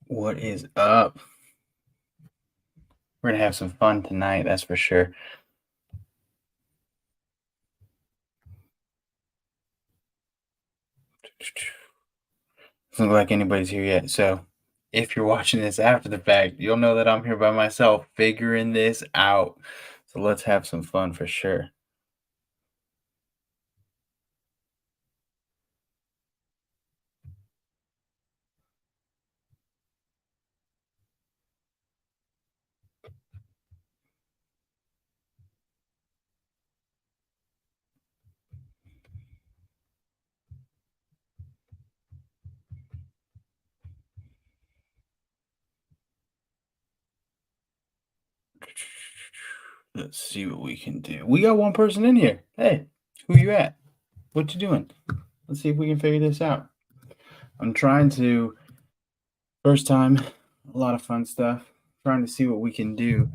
What is up? We're gonna have some fun tonight, that's for sure. Doesn't look like anybody's here yet. So if you're watching this after the fact, you'll know that I'm here by myself figuring this out. So let's have some fun for sure. Let's see what we can do. We got one person in here. Hey, who you at? What you doing? Let's see if we can figure this out. I'm trying to first time, a lot of fun stuff. Trying to see what we can do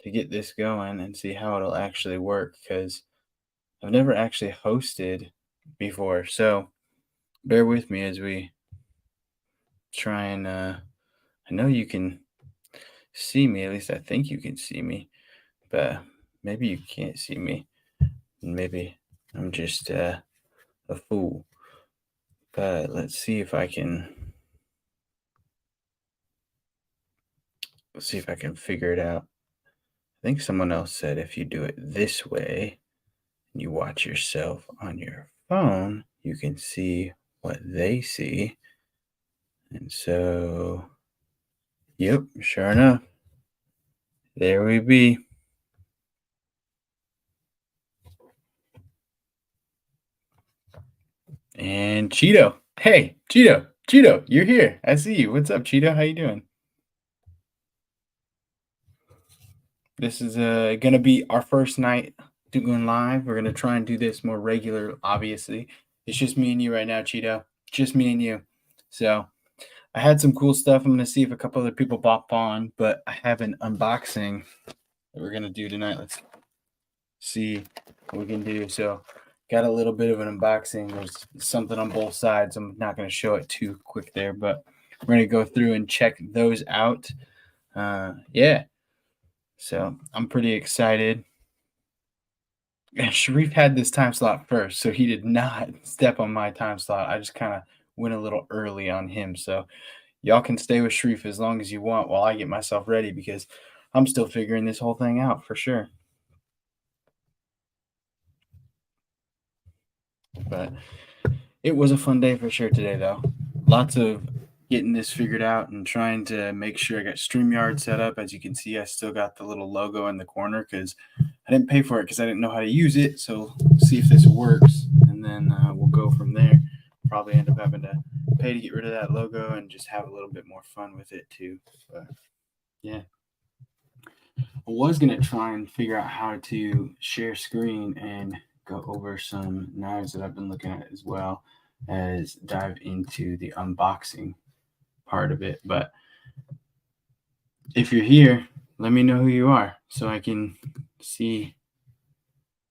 to get this going and see how it'll actually work because I've never actually hosted before. So bear with me as we try and I know you can see me, at least I think you can see me, but maybe you can't see me. Maybe I'm just a fool. But let's see if I can figure it out. I think someone else said if you do it this way and you watch yourself on your phone, you can see what they see. And so, yep, sure enough, there we be. And Cheeto. Hey, Cheeto, you're here. I see you. What's up, Cheeto? How you doing? This is gonna be our first night doing live. We're gonna try and do this more regular, obviously. It's just me and you right now, Cheeto. Just me and you. So I had some cool stuff. I'm gonna see if a couple other people pop on, but I have an unboxing that we're gonna do tonight. Let's see what we can do. So got a little bit of an unboxing. There's something on both sides. I'm not going to show it too quick there, but we're going to go through and check those out. Yeah, so I'm pretty excited. And Sharif had this time slot first, so he did not step on my time slot. I just kind of went a little early on him. So y'all can stay with Sharif as long as you want while I get myself ready because I'm still figuring this whole thing out for sure. But it was a fun day for sure today, though. Lots of getting this figured out and trying to make sure I got StreamYard set up. As you can see, I still got the little logo in the corner because I didn't pay for it because I didn't know how to use it. So see if this works, and then we'll go from there. Probably end up having to pay to get rid of that logo and just have a little bit more fun with it too. But yeah, I was gonna try and figure out how to share screen and go over some knives that I've been looking at as well as dive into the unboxing part of it. But if you're here, let me know who you are so I can see.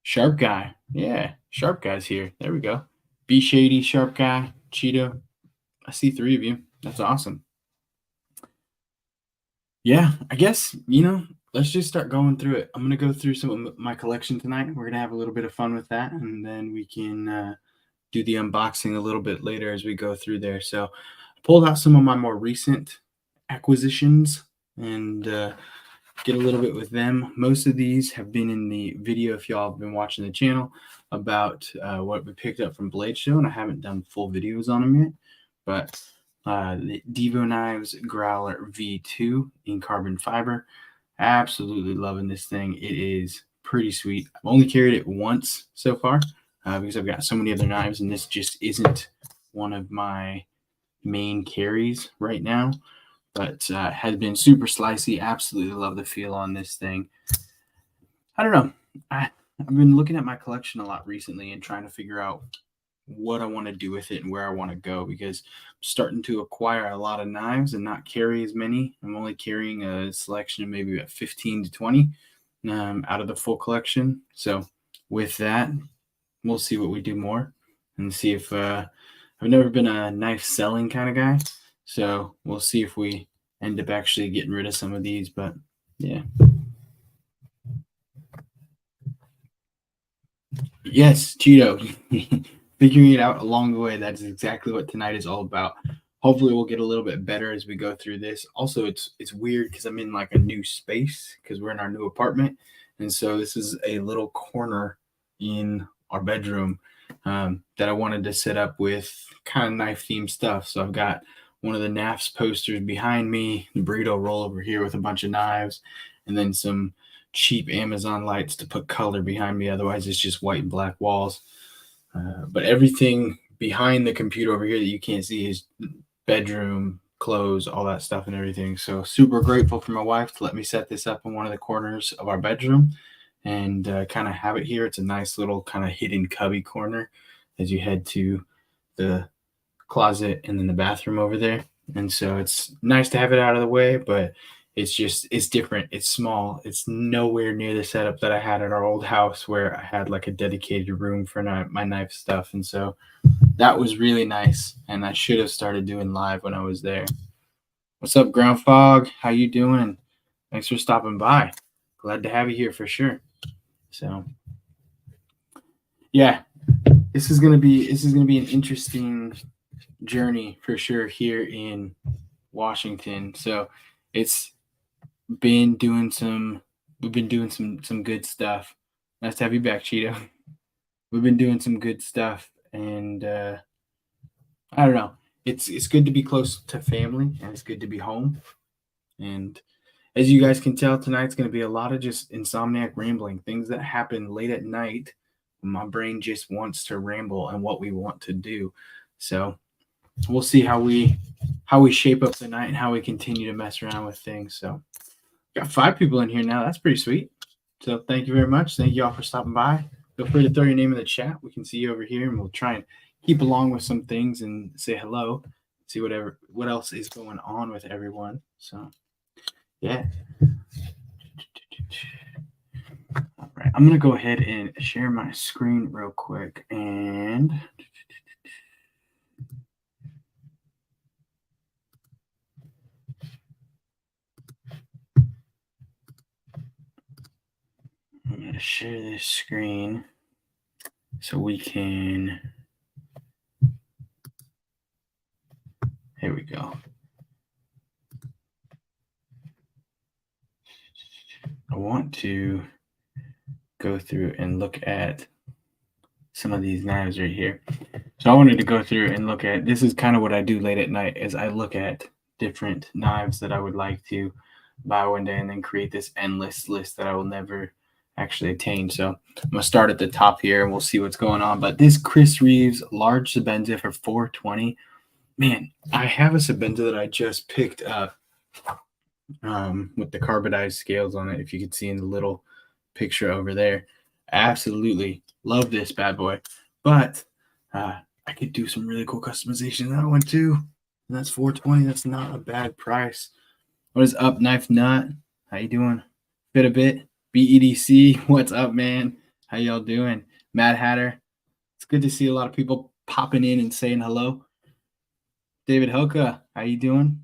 Sharp Guy. Yeah, Sharp Guy's here. There we go. Be Shady, Sharp Guy, Cheeto. I see three of you. That's awesome. Yeah, I guess, let's just start going through it. I'm going to go through some of my collection tonight. We're going to have a little bit of fun with that, and then we can do the unboxing a little bit later as we go through there. So I pulled out some of my more recent acquisitions and get a little bit with them. Most of these have been in the video if y'all have been watching the channel about what we picked up from Blade Show, and I haven't done full videos on them yet, but the Devo Knives Growler V2 in carbon fiber. Absolutely loving this thing. It is pretty sweet. I've only carried it once so far because I've got so many other knives, and this just isn't one of my main carries right now. But has been super slicey. Absolutely love the feel on this thing. I don't know. I've been looking at my collection a lot recently and trying to figure out what I want to do with it and where I want to go because I'm starting to acquire a lot of knives and not carry as many. I'm only carrying a selection of maybe about 15 to 20 out of the full collection. So with that, we'll see what we do more and see if I've never been a knife selling kind of guy. So we'll see if we end up actually getting rid of some of these, but yeah. Yes, Cheeto. Figuring it out along the way. That's exactly what tonight is all about. Hopefully we'll get a little bit better as we go through this. Also, it's weird because I'm in like a new space because we're in our new apartment. And so this is a little corner in our bedroom that I wanted to set up with kind of knife themed stuff. So I've got one of the NAFS posters behind me, the burrito roll over here with a bunch of knives, and then some cheap Amazon lights to put color behind me. Otherwise, it's just white and black walls. But everything behind the computer over here that you can't see is bedroom, clothes, all that stuff and everything. So super grateful for my wife to let me set this up in one of the corners of our bedroom and kind of have it here. It's a nice little kind of hidden cubby corner as you head to the closet and then the bathroom over there. And so it's nice to have it out of the way, but it's different. It's small. It's nowhere near the setup that I had at our old house where I had like a dedicated room for my knife stuff. And so that was really nice. And I should have started doing live when I was there. What's up, Ground Fog? How you doing? Thanks for stopping by. Glad to have you here for sure. So yeah, this is gonna be an interesting journey for sure here in Washington. So it's been doing some we've been doing some good stuff. Nice to have you back, Cheeto. We've been doing some good stuff, and I don't know. It's good to be close to family, and it's good to be home. And as you guys can tell, tonight's going to be a lot of just insomniac rambling, things that happen late at night. My brain just wants to ramble and what we want to do. So we'll see how we shape up the night and how we continue to mess around with things. So got 5 people in here now. That's pretty sweet. So thank you very much. Thank you all for stopping by. Feel free to throw your name in the chat. We can see you over here, and we'll try and keep along with some things and say hello. See what else is going on with everyone. So yeah. All right, I'm gonna go ahead and share my screen real quick, and I'm going to share this screen so we can, here we go. I want to go through and look at some of these knives right here. So I wanted to go through and look at, this is kind of what I do late at night is I look at different knives that I would like to buy one day and then create this endless list that I will never actually attain. So I'm gonna start at the top here and we'll see what's going on. But this Chris Reeves large Sebenza for $420. Man, I have a Sebenza that I just picked up with the carbonized scales on it. If you could see in the little picture over there, absolutely love this bad boy. But I could do some really cool customization in that one too. And that's $420. That's not a bad price. What is up, Knife Nut? How you doing? Bit a bit. BEDC, what's up, man? How y'all doing? Mad Hatter. It's good to see a lot of people popping in and saying hello. David Hoka, how you doing?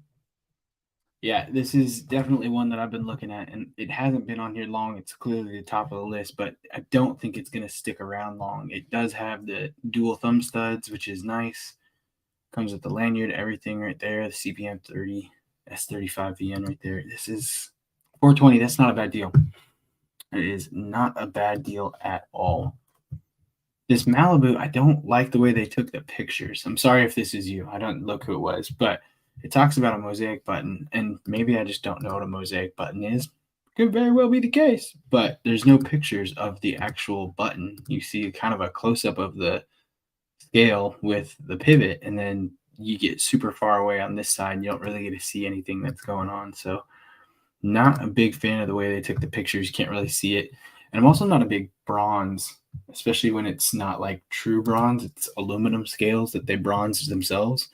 Yeah, this is definitely one that I've been looking at, and it hasn't been on here long. It's clearly the top of the list, but I don't think it's going to stick around long. It does have the dual thumb studs, which is nice. Comes with the lanyard, everything right there. The CPM 30 S35 VN right there. This is $420. That's not a bad deal. It is not a bad deal at all. This Malibu, I don't like the way they took the pictures. I'm sorry if this is you. I don't look who it was, but it talks about a mosaic button, and maybe I just don't know what a mosaic button is. Could very well be the case, but there's no pictures of the actual button. You see kind of a close-up of the scale with the pivot, and then you get super far away on this side and you don't really get to see anything that's going on. So not a big fan of the way they took the pictures. You can't really see it. And I'm also not a big bronze, especially when it's not like true bronze. It's aluminum scales that they bronze themselves.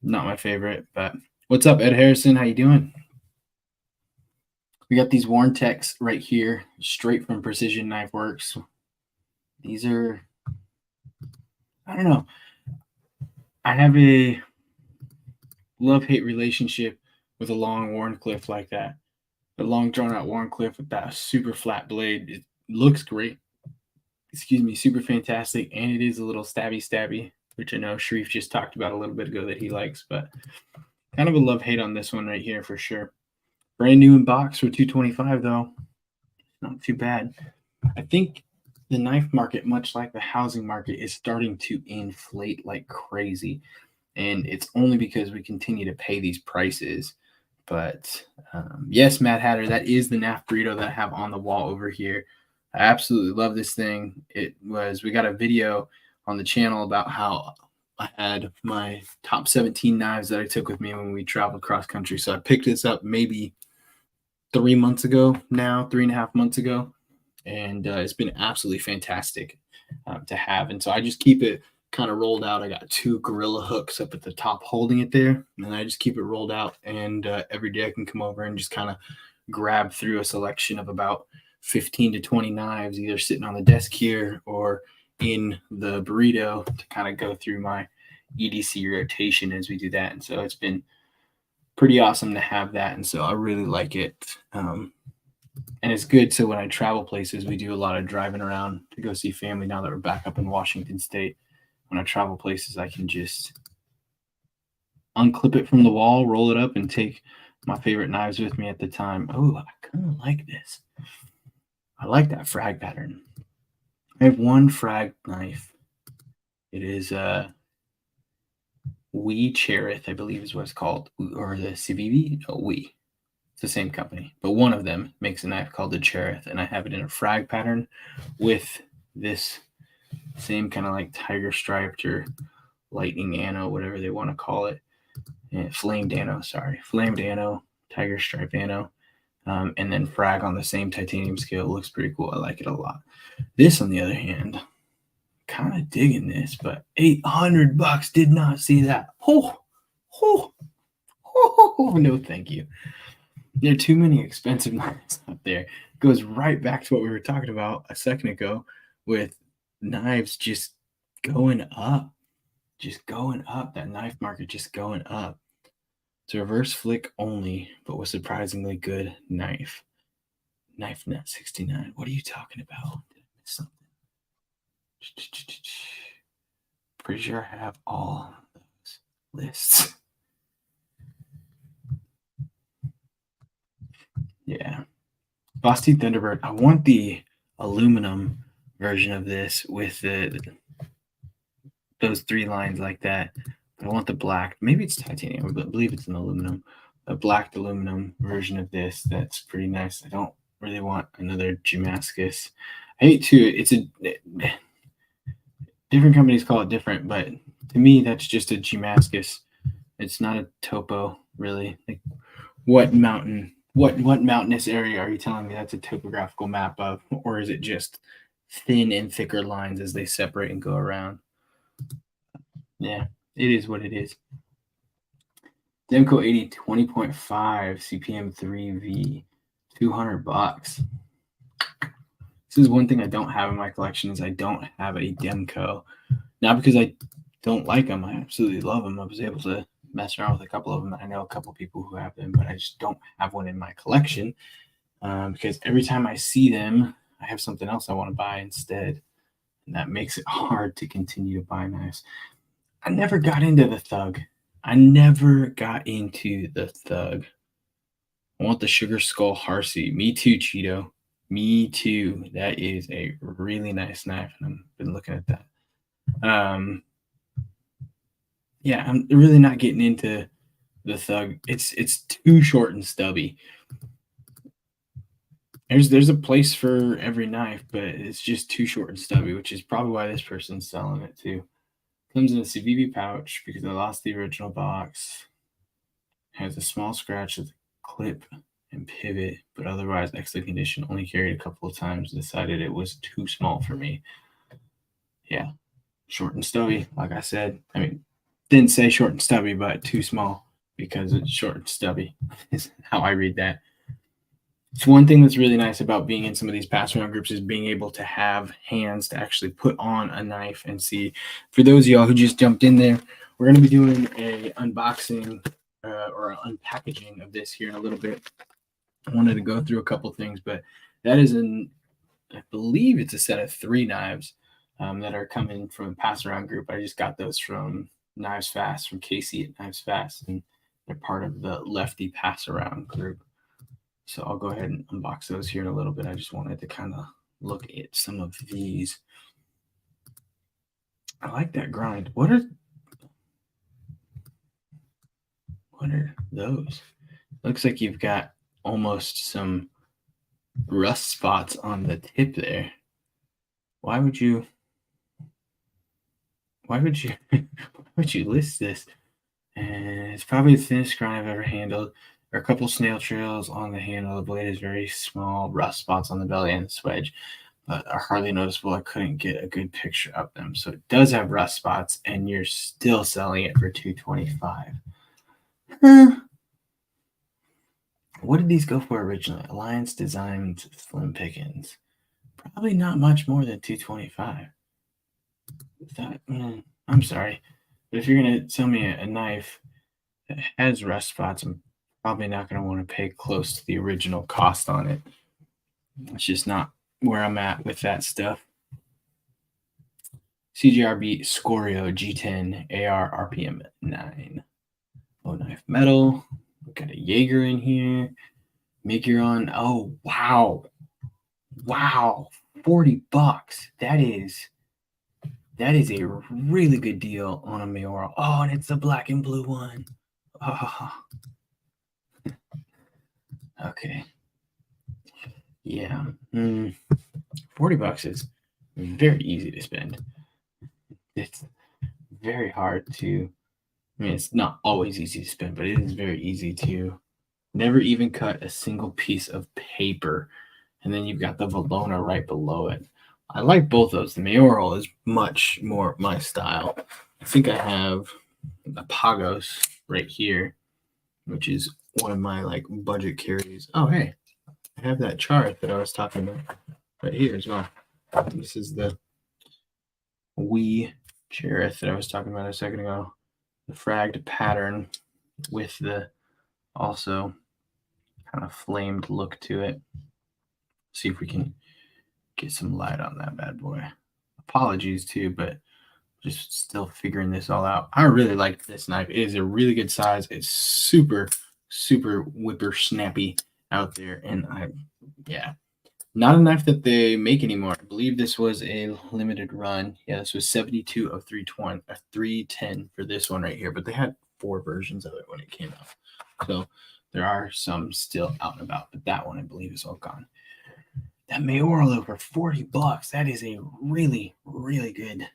Not my favorite, but what's up, Ed Harrison? How you doing? We got these Warntecs right here, straight from Precision Knife Works. These are, I don't know. I have a love-hate relationship with a long Warncliffe like that. A long drawn out Warncliffe with that super flat blade. It looks great. Excuse me, super fantastic. And it is a little stabby, which I know Sharif just talked about a little bit ago that he likes, but kind of a love hate on this one right here for sure. Brand new in box for 225 though. Not too bad. I think the knife market, much like the housing market, is starting to inflate like crazy. And it's only because we continue to pay these prices. But yes, Mad Hatter, that is the NAF burrito that I have on the wall over here. I absolutely love this thing. We got a video on the channel about how I had my top 17 knives that I took with me when we traveled cross country. So I picked this up maybe 3 months ago now, 3.5 months ago. And it's been absolutely fantastic to have. And so I just keep it kind of rolled out. I got 2 gorilla hooks up at the top holding it there, and I just keep it rolled out. And every day I can come over and just kind of grab through a selection of about 15 to 20 knives, either sitting on the desk here or in the burrito, to kind of go through my EDC rotation as we do that. And so it's been pretty awesome to have that. And so I really like it. And it's good. So when I travel places, we do a lot of driving around to go see family now that we're back up in Washington State. When I travel places, I can just unclip it from the wall, roll it up, and take my favorite knives with me at the time. Oh, I kind of like this. I like that frag pattern. I have one frag knife. It is Wee Cherith, I believe is what it's called, or the Civivi. No, Wee. It's the same company, but one of them makes a knife called the Cherith, and I have it in a frag pattern with this same kind of like tiger striped or lightning anno, whatever they want to call it. Flamed anno, tiger stripe anno, and then frag on the same titanium scale. It looks pretty cool. I like it a lot. This, on the other hand, kind of digging this, but $800. Did not see that. No, thank you. There are too many expensive knives out there. It goes right back to what we were talking about a second ago with knives just going up. That knife market just going up. It's a reverse flick only, but with surprisingly good knife. Knife Net 69. What are you talking about? Did I miss something? Pretty sure I have all those lists. Yeah. Boss Teeth Thunderbird. I want the aluminum version of this with those 3 lines like that. I want the black. Maybe it's titanium. I believe it's an aluminum. A black aluminum version of this. That's pretty nice. I don't really want another Damascus. I hate to. It's a different companies call it different, but to me, that's just a Damascus. It's not a topo, really. Like, what mountain? What mountainous area are you telling me that's a topographical map of, or is it just thin and thicker lines as they separate and go around? Yeah, it is what it is. Demco 80 20.5 CPM 3V, $200. This is one thing I don't have in my collection is I don't have a Demco. Not because I don't like them. I absolutely love them. I was able to mess around with a couple of them. I know a couple people who have them, but I just don't have one in my collection because every time I see them, I have something else I want to buy instead. And that makes it hard to continue to buy knives. I never got into the Thug. I want the Sugar Skull Harsey. Me too, Cheeto. Me too. That is a really nice knife, and I've been looking at that. Yeah, I'm really not getting into the Thug. It's too short and stubby. There's a place for every knife, but it's just too short and stubby, which is probably why this person's selling it too. Comes in a Civivi pouch because I lost the original box. Has a small scratch with a clip and pivot, but otherwise excellent condition. Only carried a couple of times. Decided it was too small for me. Yeah, short and stubby, like I said. I mean, didn't say short and stubby, but too small because it's short and stubby is how I read that. It's one thing that's really nice about being in some of these pass around groups is being able to have hands to actually put on a knife and see. For those of y'all who just jumped in there, we're going to be doing a unboxing or unpackaging of this here in a little bit. I wanted to go through a couple things, but that is I believe it's a set of 3 knives that are coming from a pass around group. I just got those from Knives Fast, from Casey at Knives Fast, and they're part of the Lefty pass around group. So I'll go ahead and unbox those here in a little bit. I just wanted to kind of look at some of these. I like that grind. What are those? Looks like you've got almost some rust spots on the tip there. Why would you why would you list this? And it's probably the thinnest grind I've ever handled. There are a couple snail trails on the handle. The blade is very small, rust spots on the belly and the swedge, but are hardly noticeable. I couldn't get a good picture of them. So it does have rust spots, and you're still selling it for $225. What did these go for originally? Alliance Designs Slim Pickens. Probably not much more than $225. I'm sorry, but if you're gonna sell me a knife that has rust spots, I'm probably not gonna want to pay close to the original cost on it. It's just not where I'm at with that stuff. CGRB Scorio G10 AR RPM 9. Oh, knife metal. We've got a Jaeger in here. Make your own. Oh, wow. $40. That is a really good deal on a Mayoral. Oh, and it's the black and blue one. Oh. Okay. Yeah. $40 is very easy to spend. It's very hard to. I mean, it's not always easy to spend, but it is very easy to never even cut a single piece of paper. And then you've got the Valona right below it. I like both those. The Mayoral is much more my style. I think I have the Pagos right here, which is one of my like budget carries. Oh, hey, I have that chart that I was talking about right here as well. This is the Wee Cherith that I was talking about a second ago. The fragged pattern with the also kind of flamed look to it. See if we can get some light on that bad boy. Apologies too, but just still figuring this all out. I really like this knife. It is a really good size. It's super whipper snappy out there, and not a knife that they make anymore. I believe this was a limited run. Yeah, this was 72 of 310 for this one right here, but they had 4 versions of it when it came out. So there are some still out and about, but that one I believe is all gone. That Mayoral over $40. That is a really good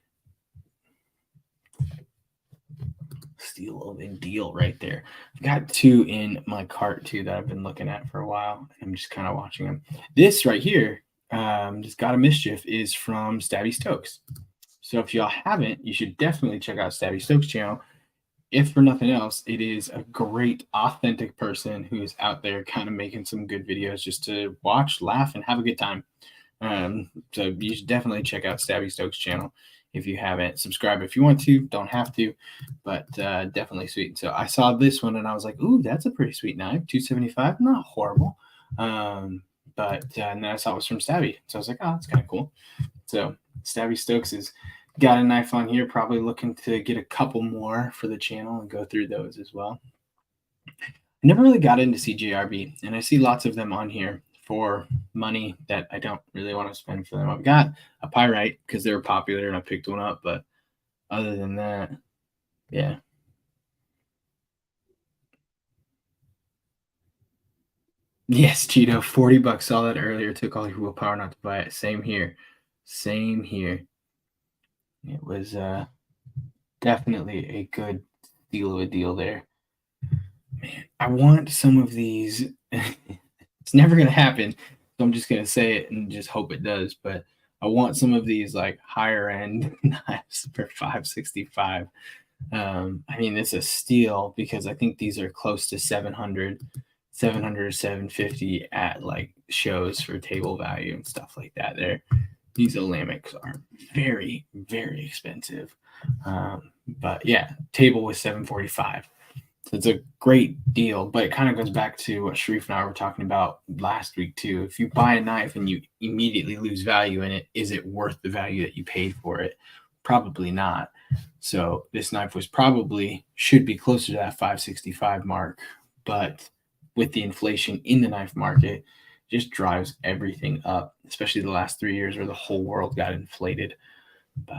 steal of a deal right there. I've got 2 in my cart too that I've been looking at for a while. I'm just kind of watching them. This right here, just got a mischief, is from Stabby Stokes. So if y'all haven't, you should definitely check out Stabby Stokes' channel. If for nothing else, it is a great, authentic person who's out there kind of making some good videos just to watch, laugh, and have a good time. So you should definitely check out Stabby Stokes' channel if you haven't. Subscribe if you want to, don't have to, but definitely sweet. So I saw this one and I was like, ooh, that's a pretty sweet knife. $275, not horrible. And then I saw it was from Stabby. So I was like, oh, that's kind of cool. So Stabby Stokes has got a knife on here, probably looking to get a couple more for the channel and go through those as well. I never really got into CJRB, and I see lots of them on here for money that I don't really want to spend for them. I've got a Pyrite because they were popular and I picked one up, but other than that, yeah. Yes, Cheeto, $40. Saw that earlier. Took all your willpower not to buy it. Same here. It was definitely a good deal of a deal there. Man, I want some of these. It's never gonna happen, so I'm just gonna say it and just hope it does. But I want some of these like higher end knives for $565. I mean, it's a steal because I think these are close to 700 or 750 at like shows for table value and stuff like that. These Olamics are very expensive. But yeah, table was $745. So it's a great deal, but it kind of goes back to what Sharif and I were talking about last week too. If you buy a knife and you immediately lose value in it, is it worth the value that you paid for it? Probably not. So this knife should be closer to that 565 mark, but with the inflation in the knife market, just drives everything up, especially the last 3 years where the whole world got inflated. But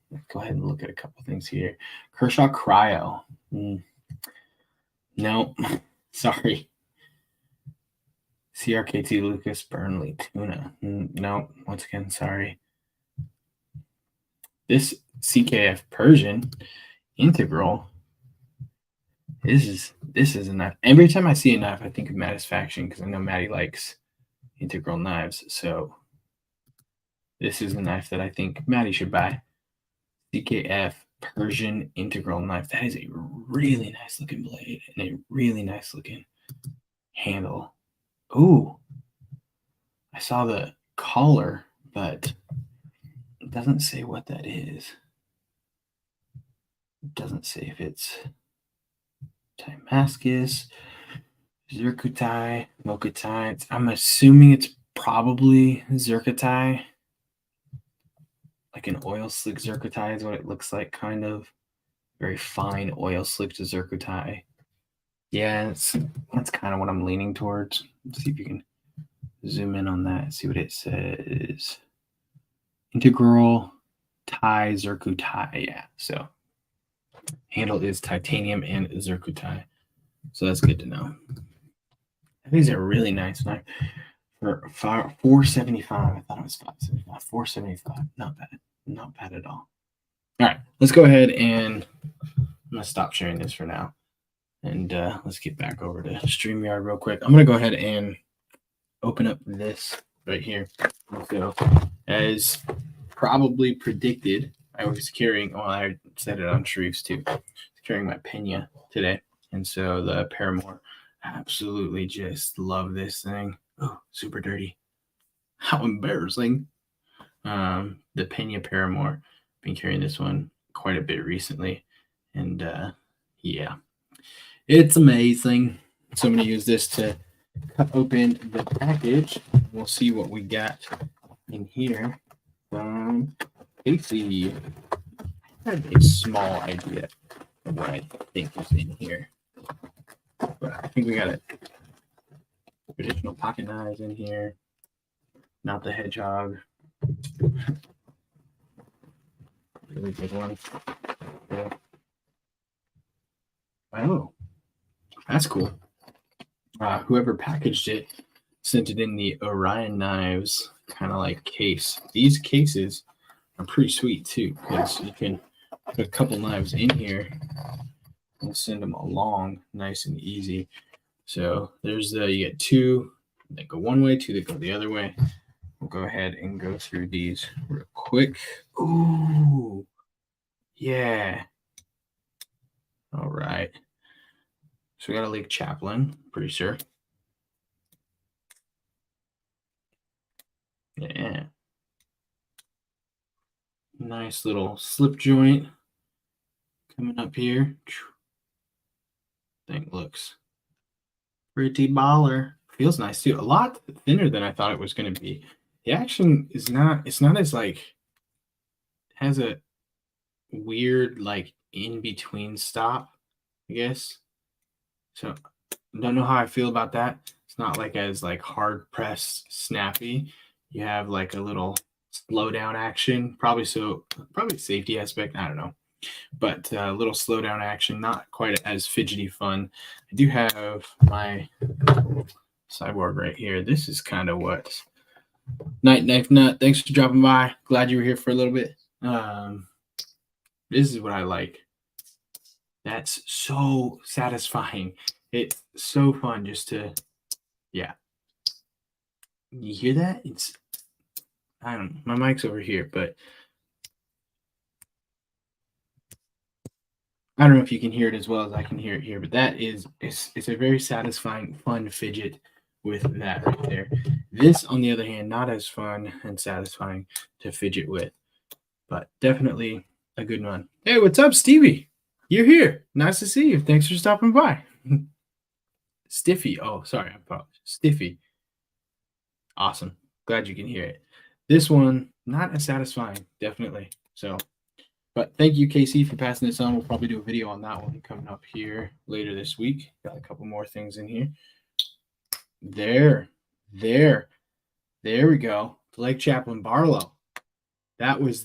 let's go ahead and look at a couple things here. Kershaw Cryo. No, sorry. CRKT Lucas Burnley Tuna. No, once again, sorry. This CKF Persian Integral. This is a knife. Every time I see a knife, I think of Mattisfaction because I know Matty likes integral knives. So this is a knife that I think Matty should buy. CKF Persian Integral knife. That is a really nice looking blade and a really nice looking handle. Ooh, I saw the collar, but it doesn't say what that is. It doesn't say if it's Damascus, Zircutai, Mokutai. I'm assuming it's probably Zircutai. Like an oil slick Zircutai is what it looks like, kind of. Very fine oil slick to Zircutai. Yeah, that's kind of what I'm leaning towards. Let's see if you can zoom in on that and see what it says. Integral Thai Zircutai. Yeah, so handle is titanium and Zircutai. So that's good to know. These are really nice knife for $475. I thought it was $575. $475. Not bad. Not bad at all. All right, let's go ahead and I'm gonna stop sharing this for now, and let's get back over to StreamYard real quick. I'm gonna go ahead and open up this right here. So, as probably predicted, I was carrying. Well, I said it on Sharif's too. I was carrying my Pena today, and so the Paramore. Absolutely, just love this thing. Oh, super dirty. How embarrassing. The Pena Paramore. Been carrying this one quite a bit recently, and yeah, it's amazing. So I'm going to use this to cut open the package. We'll see what we got in here from Casey. I have a small idea of what I think is in here, but I think we got a traditional pocket knives in here, not the hedgehog. Really good one. Yeah. Oh, that's cool. Whoever packaged it sent it in the Orion Knives kind of like case. These cases are pretty sweet too because you can put a couple knives in here and send them along nice and easy. So there's you get two that go one way, two that go the other way. We'll go ahead and go through these real quick. Ooh, yeah. All right. So we got a Lake Chaplain, pretty sure. Yeah. Nice little slip joint coming up here. Thing looks pretty baller. Feels nice too. A lot thinner than I thought it was going to be. The action is not, it's not as like, has a weird like in between stop, I guess. So don't know how I feel about that. It's not like as like hard pressed snappy. You have like a little slow down action, probably safety aspect. I don't know, but a little slow down action, not quite as fidgety fun. I do have my Cyborg right here. This is kind of what Night Knife Nut. Thanks for dropping by. Glad you were here for a little bit. This is what I like. That's so satisfying. It's so fun just to, yeah. You hear that? It's, I don't know. My mic's over here, but I don't know if you can hear it as well as I can hear it here, but that is, it's a very satisfying, fun fidget with that right there. This, on the other hand, not as fun and satisfying to fidget with, but definitely a good one. Hey, what's up, Stevie? You're here. Nice to see you. Thanks for stopping by. Stiffy. Oh, sorry. I apologize. Stiffy. Awesome. Glad you can hear it. This one, not as satisfying, definitely. So, but thank you, Casey, for passing this on. We'll probably do a video on that one coming up here later this week. Got a couple more things in here. There, there, there we go. Blake Chaplin Barlow. That was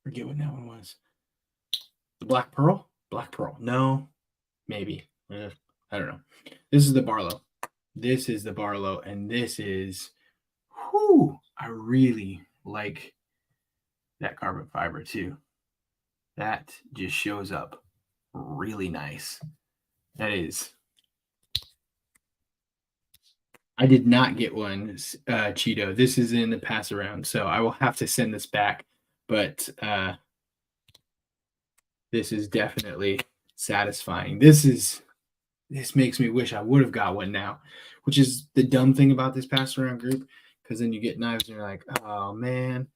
forget what that one was. The Black Pearl? Black Pearl. No, maybe. I don't know. This is the Barlow. This is the Barlow, and this is, whoo, I really like that carbon fiber too. That just shows up really nice. That is. I did not get one, Cheeto. This is in the pass around, so I will have to send this back. But this is definitely satisfying. This makes me wish I would have got one now, which is the dumb thing about this pass around group, because then you get knives and you're like, oh man,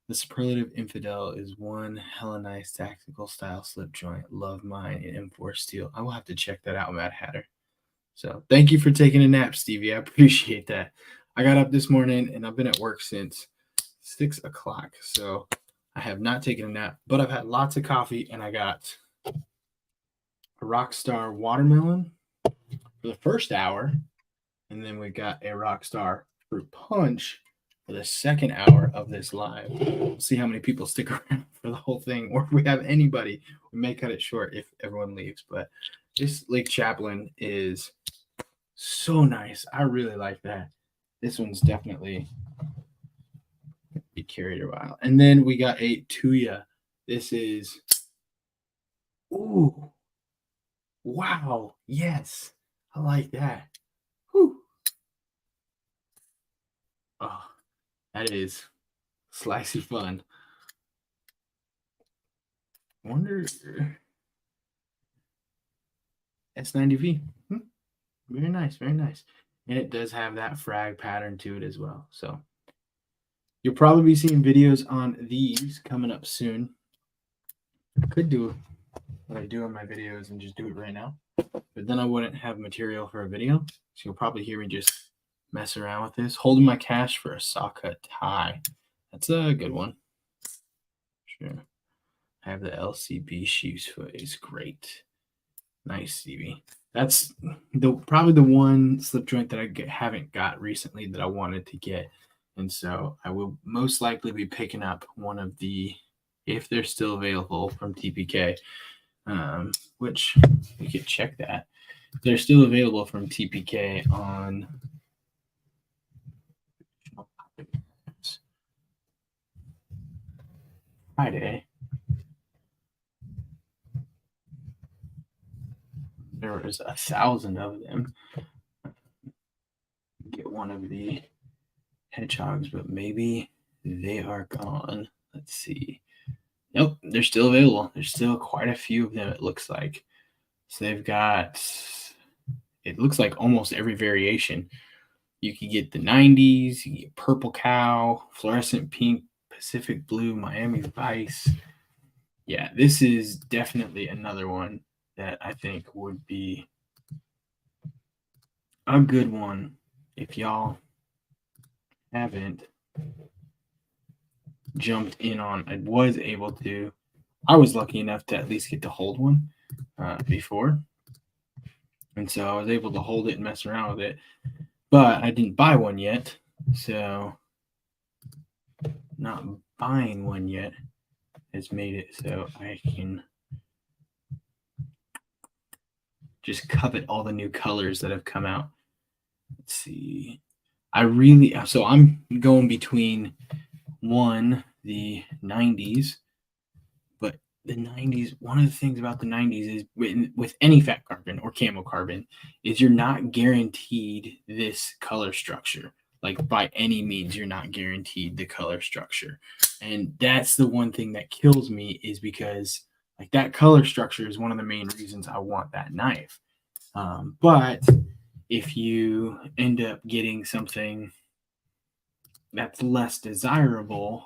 the Superlative Infidel is one hella nice tactical style slip joint. Love mine in M4 steel. I will have to check that out, Matt Hatter. So thank you for taking a nap, Stevie. I appreciate that. I got up this morning and I've been at work since 6 o'clock. So I have not taken a nap, but I've had lots of coffee and I got a Rockstar watermelon for the first hour. And then we got a Rockstar fruit punch for the second hour of this live. We'll see how many people stick around for the whole thing, or if we have anybody. We may cut it short if everyone leaves. But this Lake Chaplin is so nice. I really like that. This one's definitely be carried a while. And then we got a Tuya. This is, ooh, wow, yes, I like that. Whew. Oh, that is slicey fun. Wonder S90V. Very nice, very nice. And it does have that frag pattern to it as well. So you'll probably be seeing videos on these coming up soon. I could do what I do on my videos and just do it right now, but then I wouldn't have material for a video. So you'll probably hear me just mess around with this. Holding my cash for a saw cut tie. That's a good one. Sure. I have the LCB shoes foot. It's great. Nice, Stevie. That's probably the one slip joint that I haven't got recently that I wanted to get. And so I will most likely be picking up one of the, if they're still available, from TPK, which you could check that. They're still available from TPK on Friday. There was 1,000 of them. Get one of the hedgehogs, but maybe they are gone. Let's see. Nope, they're still available. There's still quite a few of them, it looks like. So they've got, it looks like almost every variation. You could get the 90s, you can get Purple Cow, Fluorescent Pink, Pacific Blue, Miami Vice. Yeah, this is definitely another one that I think would be a good one if y'all haven't jumped in on. I was lucky enough to at least get to hold one before. And so I was able to hold it and mess around with it. But I didn't buy one yet. So not buying one yet has made it so I can just covet all the new colors that have come out. Let's see. So I'm going between the 90s, but the 90s, one of the things about the 90s is with any fat carbon or camo carbon is you're not guaranteed this color structure. Like by any means, you're not guaranteed the color structure. And that's the one thing that kills me, is because like that color structure is one of the main reasons I want that knife. But if you end up getting something that's less desirable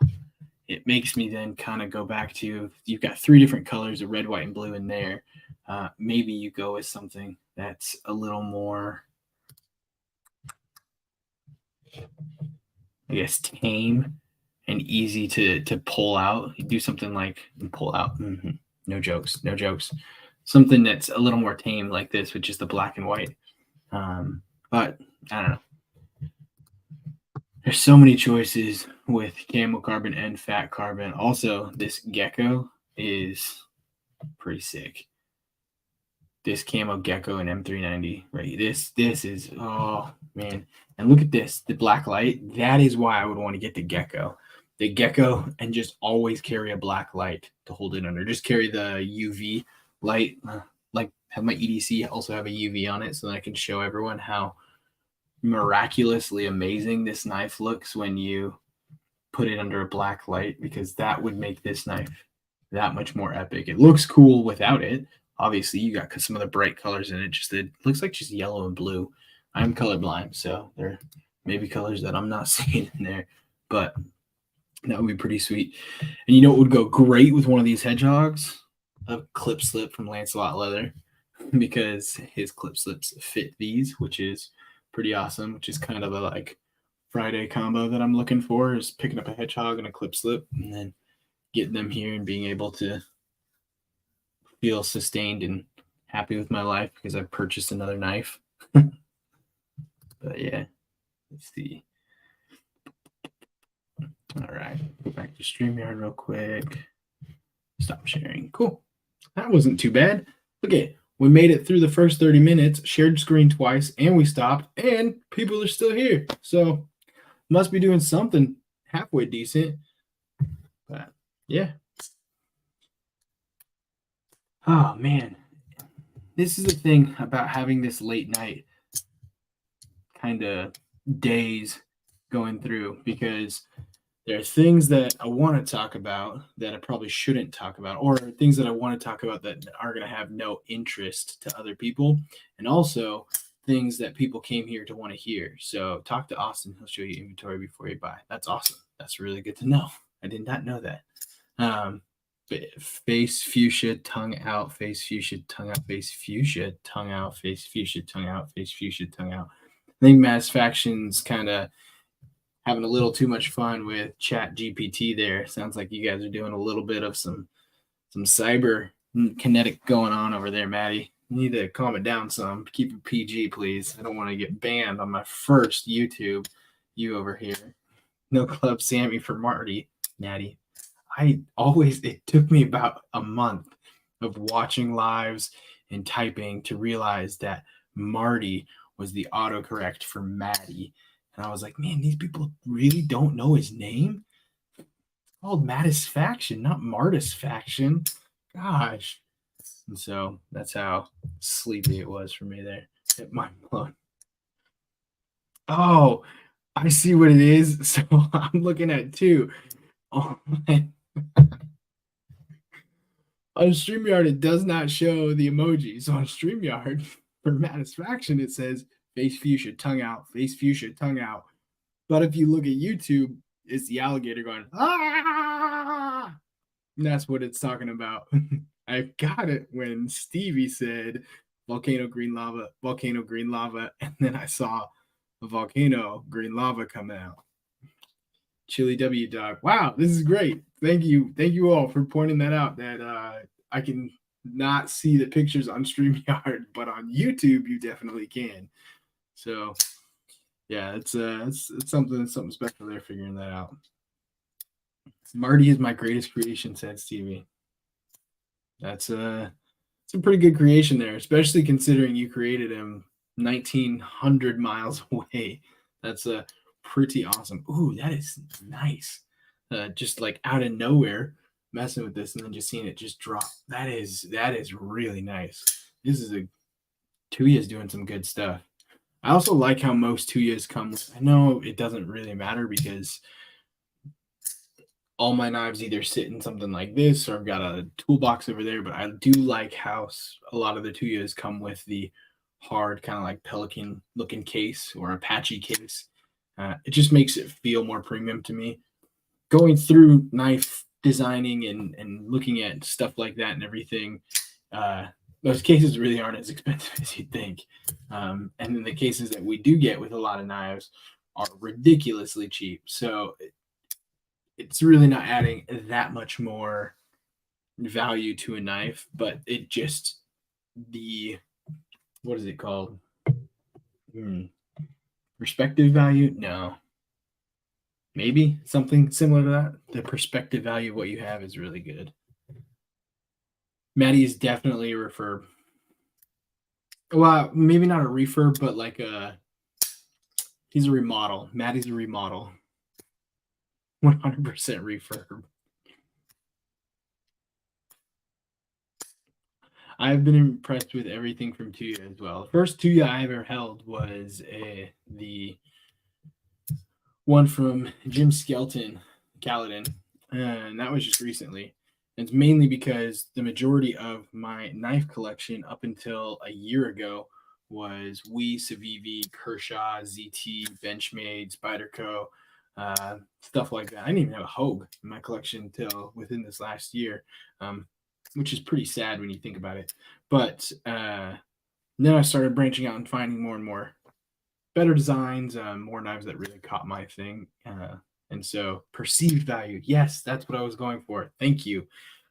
it makes me then kind of go back to, you've got three different colors of red, white, and blue in there. Maybe you go with something that's a little more, I guess, tame and easy to pull out. You do something like pull out. Mm-hmm. No jokes, no jokes. Something that's a little more tame like this with just the black and white. But I don't know. There's so many choices with camel carbon and fat carbon. Also, this gecko is pretty sick. This camo gecko in M390, right? This is, oh man. And look at this, the black light. That is why I would want to get the gecko. The gecko, and just always carry a black light to hold it under. Just carry the UV light. Like have my EDC also have a UV on it so that I can show everyone how miraculously amazing this knife looks when you put it under a black light, because that would make this knife that much more epic. It looks cool without it. Obviously, you got some of the bright colors in it. Just it looks like just yellow and blue. I'm colorblind, so there may be colors that I'm not seeing in there, but that would be pretty sweet. And you know what would go great with one of these hedgehogs? A clip slip from Lancelot Leather, because his clip slips fit these, which is pretty awesome, which is kind of a like Friday combo that I'm looking for, is picking up a hedgehog and a clip slip and then getting them here and being able to feel sustained and happy with my life because I've purchased another knife. But yeah, let's see. All right, go back to StreamYard real quick. Stop sharing. Cool. That wasn't too bad. Okay, we made it through the first 30 minutes, shared screen twice, and we stopped, and people are still here. So must be doing something halfway decent. But yeah. Oh man. This is the thing about having this late night kind of days going through, because there are things that I want to talk about that I probably shouldn't talk about, or things that I want to talk about that are going to have no interest to other people, and also things that people came here to want to hear. So talk to Austin. He'll show you inventory before you buy. That's awesome. That's really good to know. I did not know that. Face fuchsia, tongue out, face fuchsia, tongue out, face fuchsia, tongue out, face fuchsia, tongue out, face fuchsia, tongue out. I think Mass Faction's kind of having a little too much fun with Chat GPT there. Sounds like you guys are doing a little bit of some cyber kinetic going on over there, Maddie. You need to calm it down some. Keep it PG, please. I don't want to get banned on my first YouTube. You over here. No Club Sammy for Marty, Maddie. It took me about a month of watching lives and typing to realize that Marty was the autocorrect for Maddie. And I was like, man, these people really don't know his name? It's called Mattis Faction, not Martis Faction. Gosh. And so that's how sleepy it was for me there. Hit my blown. Oh, I see what it is. So I'm looking at two. Oh, man. On StreamYard, it does not show the emoji. So on StreamYard, for Mattis Faction, it says face fuchsia, tongue out, face fuchsia, tongue out. But if you look at YouTube, it's the alligator going, ah! And that's what it's talking about. I got it when Stevie said volcano, green lava, and then I saw a volcano, green lava come out. Chili W Dog. Wow, this is great. Thank you. Thank you all for pointing that out, that I can not see the pictures on StreamYard, but on YouTube, you definitely can. So yeah, it's something special there, figuring that out. Marty is my greatest creation, said Stevie. It's a pretty good creation there, especially considering you created him 1,900 miles away. That's pretty awesome. Ooh, that is nice. Just like out of nowhere, messing with this and then just seeing it just drop. That is really nice. This is Tuya's doing some good stuff. I also like how most Tuyas come with, I know it doesn't really matter because all my knives either sit in something like this or I've got a toolbox over there, but I do like how a lot of the Tuyas come with the hard kind of like Pelican looking case or Apache case. It just makes it feel more premium to me. going through knife designing and looking at stuff like that and everything, those cases really aren't as expensive as you'd think. And then the cases that we do get with a lot of knives are ridiculously cheap. So it's really not adding that much more value to a knife, but it just the what is it called? Perspective value? No. Maybe something similar to that. The perspective value of what you have is really good. Maddie is definitely a refurb. Well, maybe not a refurb, but like he's a remodel. Maddie's a remodel. 100% refurb. I've been impressed with everything from Tuya as well. The first Tuya I ever held was the one from Jim Skelton, Caledon, and that was just recently. It's mainly because the majority of my knife collection up until a year ago was Wee, Civivi, Kershaw, ZT, Benchmade, Spyderco, stuff like that. I didn't even have a Hogue in my collection until within this last year, which is pretty sad when you think about it. But then I started branching out and finding more and more better designs, more knives that really caught my thing. And so perceived value, yes, that's what I was going for. Thank you.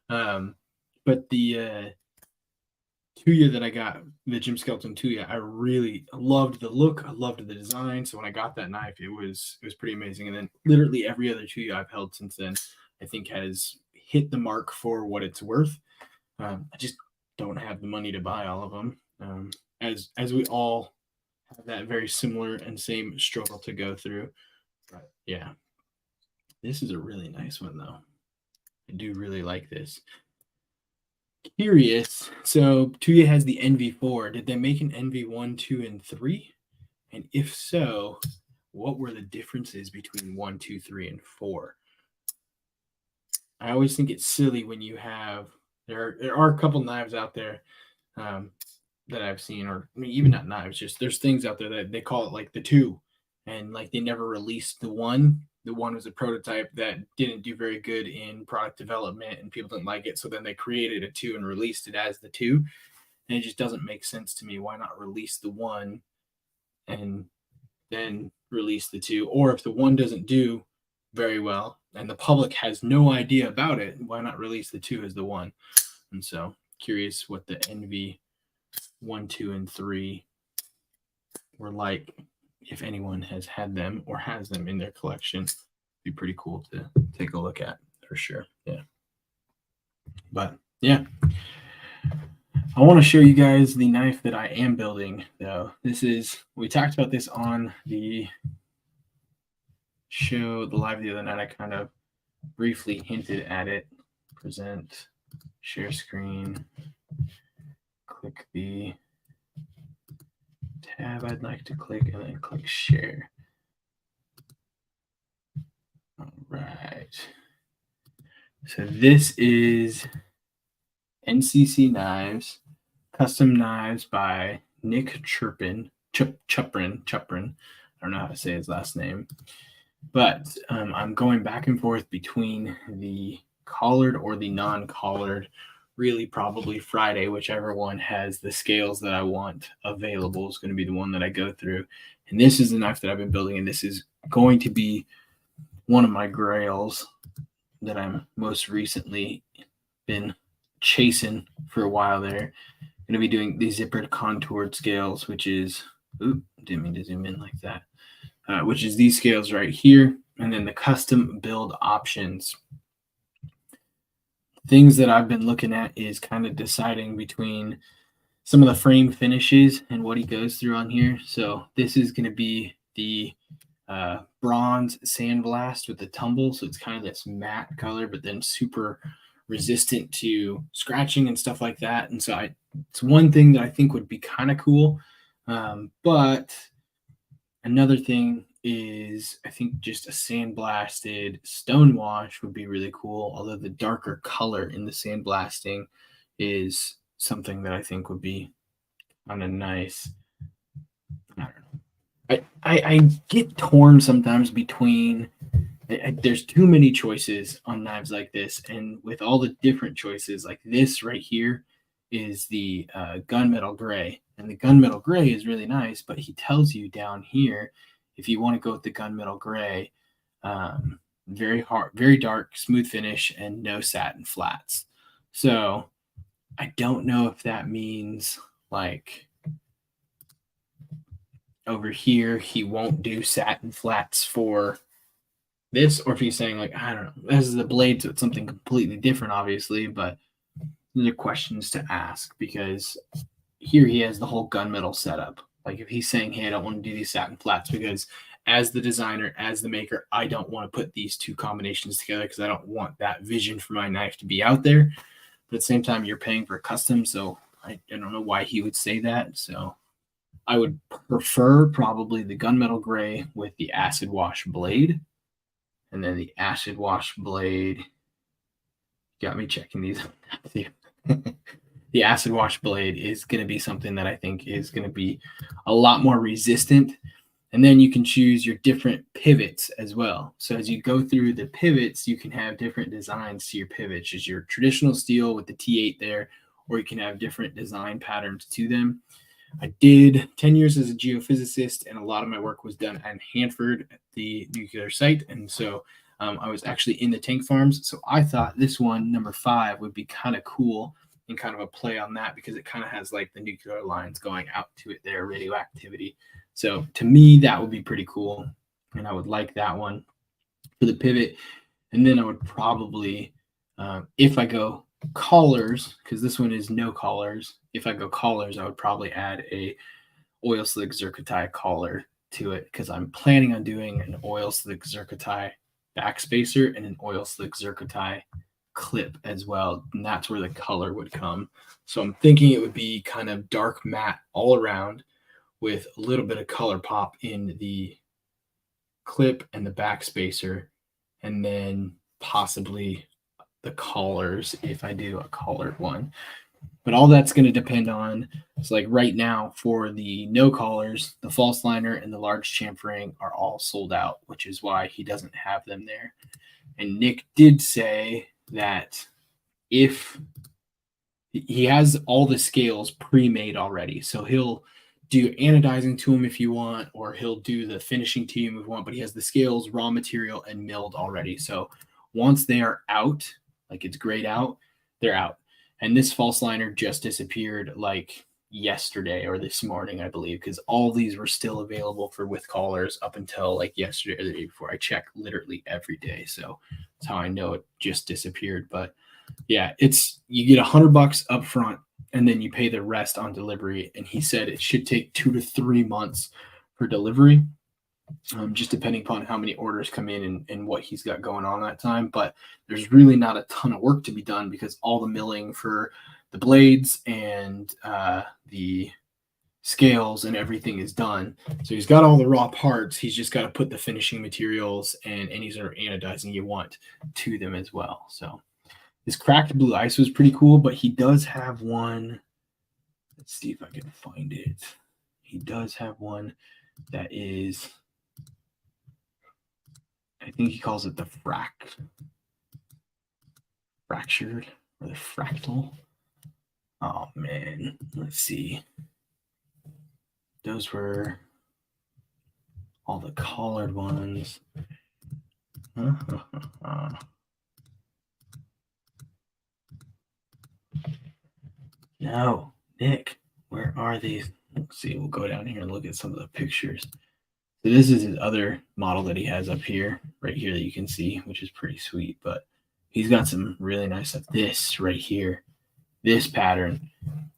But the Tuya that I got, the Jim Skelton Tuya, I really loved the look. I loved the design. So when I got that knife, it was pretty amazing. And then literally every other Tuya I've held since then, I think has hit the mark for what it's worth. I just don't have the money to buy all of them. As we all have that very similar and same struggle to go through. But yeah, this is a really nice one though. I do really like this. Curious. So Tuya has the NV4. Did they make an NV1, 2, and 3? And if so, what were the differences between 1, 2, 3, and 4? I always think it's silly when you have there are a couple knives out there that I've seen, or I mean, even not knives, just there's things out there that they call it like the 2, and like they never released the 1. The 1 was a prototype that didn't do very good in product development and people didn't like it. So then they created a 2 and released it as the 2. And it just doesn't make sense to me. Why not release the 1 and then release the 2? Or if the 1 doesn't do very well and the public has no idea about it, why not release the 2 as the 1? And so curious what the NV 1, 2, and 3 were like, if anyone has had them or has them in their collection. Be pretty cool to take a look at for sure. Yeah. But yeah, I want to show you guys the knife that I am building though. We talked about this on the show, the live the other night. I kind of briefly hinted at it. Present, share screen, click the tab I'd like to click, and then click share. All right. So this is NCC Knives, custom knives by Nick Chuprin. I don't know how to say his last name. But I'm going back and forth between the collared or the non-collared. Really, probably Friday, whichever one has the scales that I want available is going to be the one that I go through. And this is the knife that I've been building, and this is going to be one of my grails that I'm most recently been chasing for a while there. I'm going to be doing the zippered contoured scales, which is, didn't mean to zoom in like that, which is these scales right here, and then the custom build options. Things that I've been looking at is kind of deciding between some of the frame finishes and what he goes through on here. So this is going to be the bronze sandblast with the tumble. So it's kind of this matte color, but then super resistant to scratching and stuff like that. And so it's one thing that I think would be kind of cool. But another thing is I think just a sandblasted stone wash would be really cool. Although the darker color in the sandblasting is something that I think would be kind of nice. I don't know. I get torn sometimes between there's too many choices on knives like this, and with all the different choices, like this right here is the gunmetal gray, and the gunmetal gray is really nice, but he tells you down here if you want to go with the gunmetal gray, very hard, very dark, smooth finish, and no satin flats. So I don't know if that means like over here he won't do satin flats for this, or if he's saying like, I don't know, this is the blade, so it's something completely different, obviously, but these are questions to ask because here he has the whole gunmetal setup. Like if he's saying, hey, I don't want to do these satin flats because as the designer, as the maker, I don't want to put these two combinations together because I don't want that vision for my knife to be out there. But at the same time, you're paying for a custom, so I don't know why he would say that. So I would prefer probably the gunmetal gray with the acid wash blade. And then the acid wash blade got me checking these. The acid wash blade is going to be something that I think is going to be a lot more resistant. And then you can choose your different pivots as well. So as you go through the pivots, you can have different designs to your pivots. Is your traditional steel with the T8 there, or you can have different design patterns to them. I did 10 years as a geophysicist, and a lot of my work was done at Hanford at the nuclear site. And so I was actually in the tank farms. So I thought this one, number 5, would be kind of cool and kind of a play on that because it kind of has like the nuclear lines going out to it there, radioactivity. So to me, that would be pretty cool. And I would like that one for the pivot. And then I would probably, if I go collars, because this one is no collars, if I go collars, I would probably add a oil slick zircotai collar to it because I'm planning on doing an oil slick zircotai backspacer and an oil slick zircotai clip as well. And that's where the color would come. So I'm thinking it would be kind of dark matte all around with a little bit of color pop in the clip and the backspacer, and then possibly the collars if I do a collared one. But all that's going to depend on, so like right now for the no collars, the false liner and the large chamfering are all sold out, which is why he doesn't have them there. And Nick did say that if he has all the scales pre-made already, so he'll do anodizing to them if you want, or he'll do the finishing to you if you want, but he has the scales, raw material, and milled already. So once they are out, like it's grayed out, they're out. And this false liner just disappeared like yesterday or this morning, I believe, because all these were still available for with collars up until like yesterday or the day before. I check literally every day. So that's how I know it just disappeared. But yeah, it's you get $100 up front and then you pay the rest on delivery. And he said it should take 2 to 3 months for delivery, just depending upon how many orders come in and what he's got going on that time. But there's really not a ton of work to be done because all the milling for the blades and the scales and everything is done. So he's got all the raw parts. He's just got to put the finishing materials and any sort of anodizing you want to them as well. So his cracked blue ice was pretty cool, but he does have one. Let's see if I can find it. He does have one that is, I think he calls it the fractured or the fractal. Oh man, let's see. Those were all the collared ones. No, Nick, where are these? Let's see. We'll go down here and look at some of the pictures. So this is his other model that he has up here, right here that you can see, which is pretty sweet. But he's got some really nice stuff. This right here, this pattern,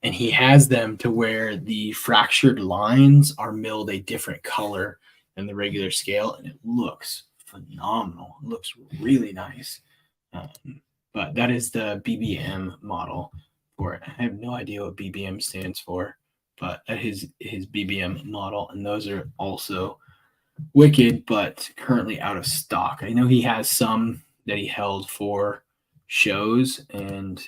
and he has them to where the fractured lines are milled a different color than the regular scale, and it looks phenomenal. It looks really nice. But that is the BBM model for it. I have no idea what BBM stands for, but his BBM model, and those are also wicked, but currently out of stock. I know he has some that he held for shows, and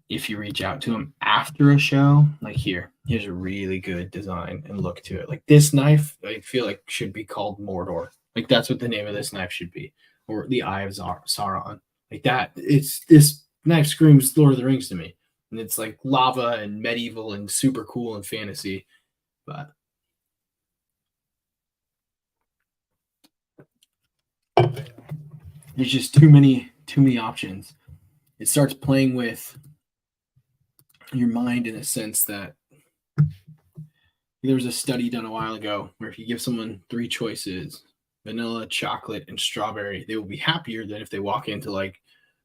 if you reach out to him after a show, like here's a really good design and look to it. Like this knife, I feel like should be called Mordor. Like that's what the name of this knife should be, or the Eye of Sauron. Like that. It's this knife screams Lord of the Rings to me, and it's like lava and medieval and super cool and fantasy. But there's just too many options. It starts playing with your mind in a sense that there was a study done a while ago where if you give someone 3 choices, vanilla, chocolate, and strawberry, they will be happier than if they walk into like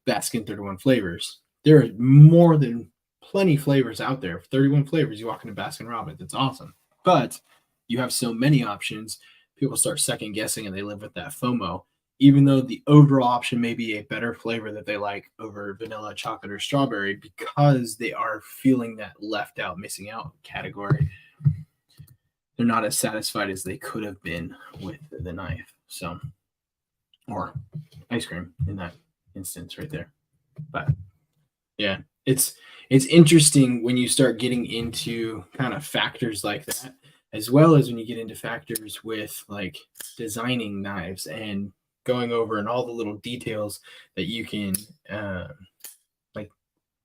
Baskin 31 flavors. There are more than plenty flavors out there. 31 flavors, you walk into Baskin Robbins, it's awesome. But you have so many options, people start second guessing and they live with that FOMO. Even though the overall option may be a better flavor that they like over vanilla, chocolate, or strawberry, because they are feeling that left out, missing out category, they're not as satisfied as they could have been with the knife. So, or ice cream in that instance right there. But yeah, it's interesting when you start getting into kind of factors like that, as well as when you get into factors with like designing knives and going over and all the little details that you can like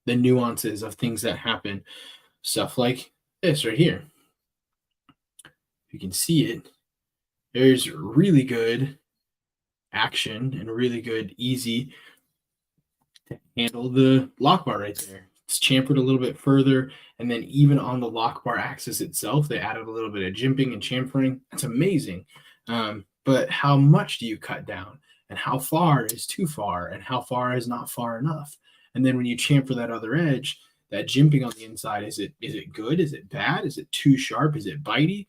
the nuances of things that happen, stuff like this right here. You can see it. There's really good action and really good easy to handle the lock bar right there. It's chamfered a little bit further, and then even on the lock bar axis itself, they added a little bit of jimping and chamfering. That's amazing. But how much do you cut down, and how far is too far, and how far is not far enough? And then when you chamfer that other edge, that jimping on the inside, is it good? Is it bad? Is it too sharp? Is it bitey?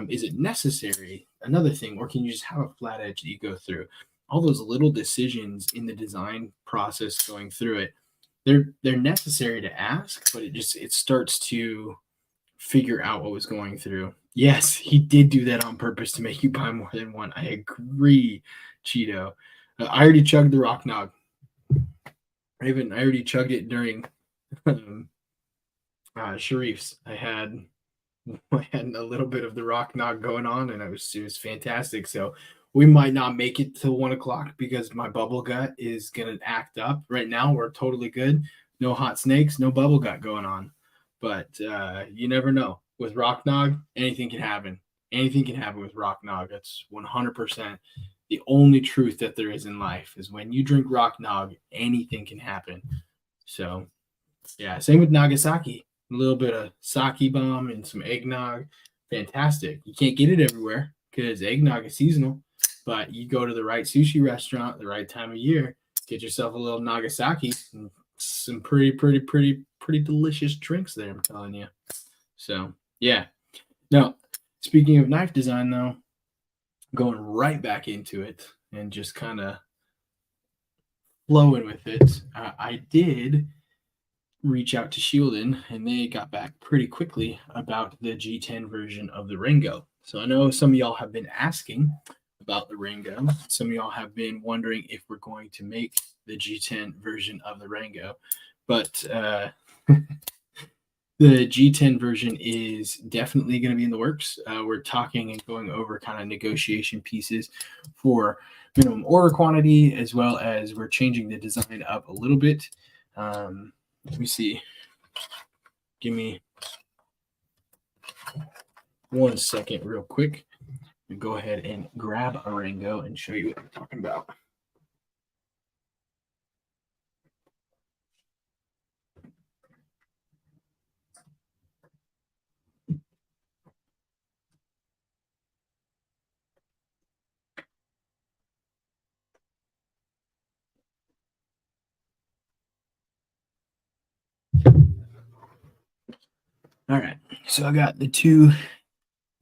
Is it necessary? Another thing, or can you just have a flat edge that you go through? All those little decisions in the design process going through it, they're necessary to ask, but it starts to figure out what was going through. Yes, he did do that on purpose to make you buy more than one. I agree, Cheeto. I already chugged the Rock Nog. I already chugged it during Sharif's. I had a little bit of the Rock Nog going on, and it was fantastic. So we might not make it till 1 o'clock because my bubble gut is gonna act up. Right now, we're totally good. No hot snakes, no bubble gut going on. But you never know. With Rock Nog, anything can happen. Anything can happen with Rock Nog. That's 100% the only truth that there is in life is when you drink Rock Nog, anything can happen. So yeah, same with Nagasaki. A little bit of sake bomb and some eggnog. Fantastic. You can't get it everywhere because eggnog is seasonal, but you go to the right sushi restaurant the right time of year, get yourself a little Nagasaki and some pretty delicious drinks there, I'm telling you. So yeah. Now, speaking of knife design though, going right back into it and just kind of flowing with it, I did reach out to Shieldon and they got back pretty quickly about the G10 version of the Ringo. So I know some of y'all have been asking about the Ringo. Some of y'all have been wondering if we're going to make the G10 version of the Ringo. But the G10 version is definitely going to be in the works. We're talking and going over kind of negotiation pieces for minimum order quantity, as well as we're changing the design up a little bit. Let me see. Give me 1 second real quick. Go ahead and grab a Ringo and show you what I'm talking about. All right, so I got the 2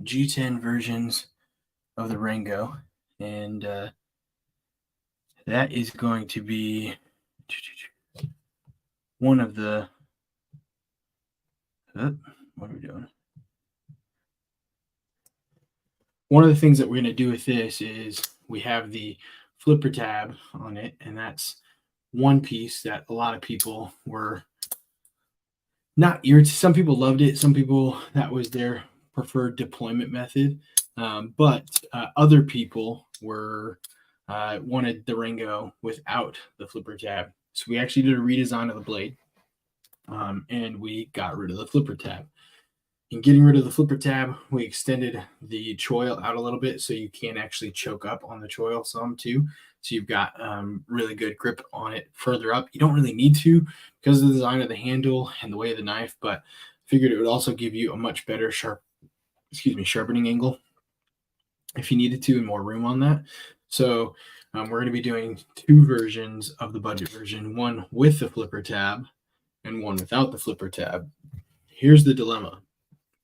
G10 versions of the Ringo, and that is going to be one of the what are we doing? One of the things that we're going to do with this is we have the flipper tab on it, and that's one piece that a lot of people were not irritated. Some people loved it. Some people, that was their preferred deployment method. But other people wanted the Ringo without the flipper tab. So we actually did a redesign of the blade, and we got rid of the flipper tab. In getting rid of the flipper tab, we extended the choil out a little bit so you can actually choke up on the choil some too. So you've got really good grip on it further up. You don't really need to because of the design of the handle and the way of the knife, but figured it would also give you a much better sharpening angle if you needed to and more room on that. So we're going to be doing two versions of the budget version, one with the flipper tab and one without the flipper tab. Here's the dilemma.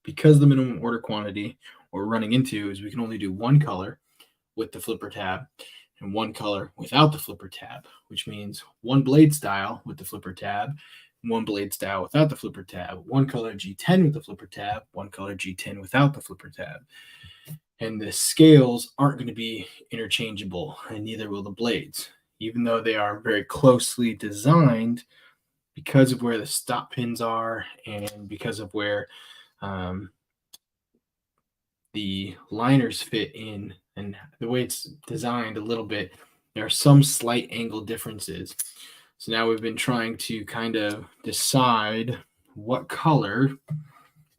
Because the minimum order quantity we're running into is we can only do one color with the flipper tab and one color without the flipper tab, which means one blade style with the flipper tab, one blade style without the flipper tab, one color G10 with the flipper tab, one color G10 without the flipper tab. And the scales aren't going to be interchangeable, and neither will the blades, even though they are very closely designed because of where the stop pins are and because of where the liners fit in and the way it's designed a little bit. There are some slight angle differences. So now we've been trying to kind of decide what color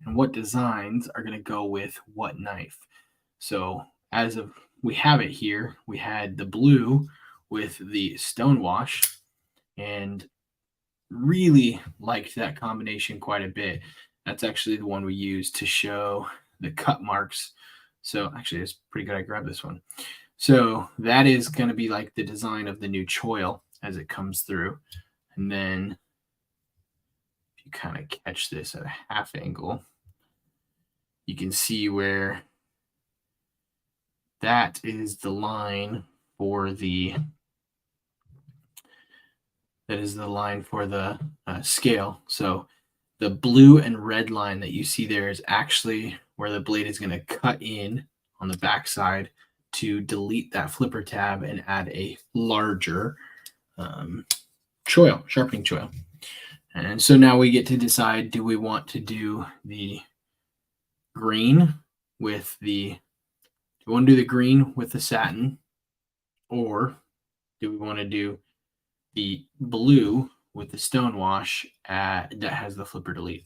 and what designs are going to go with what knife. So as of we have it here, we had the blue with the stonewash and really liked that combination quite a bit. That's actually the one we used to show the cut marks. So actually it's pretty good. I grabbed this one. So that is going to be like the design of the new choil as it comes through. And then if you kind of catch this at a half angle, you can see where that is the line for the scale. So the blue and red line that you see there is actually where the blade is going to cut in on the backside to delete that flipper tab and add a larger sharpening choil. And so now we get to decide, do we want to do the green with the satin, or do we want to do the blue with the stonewash that has the flipper delete?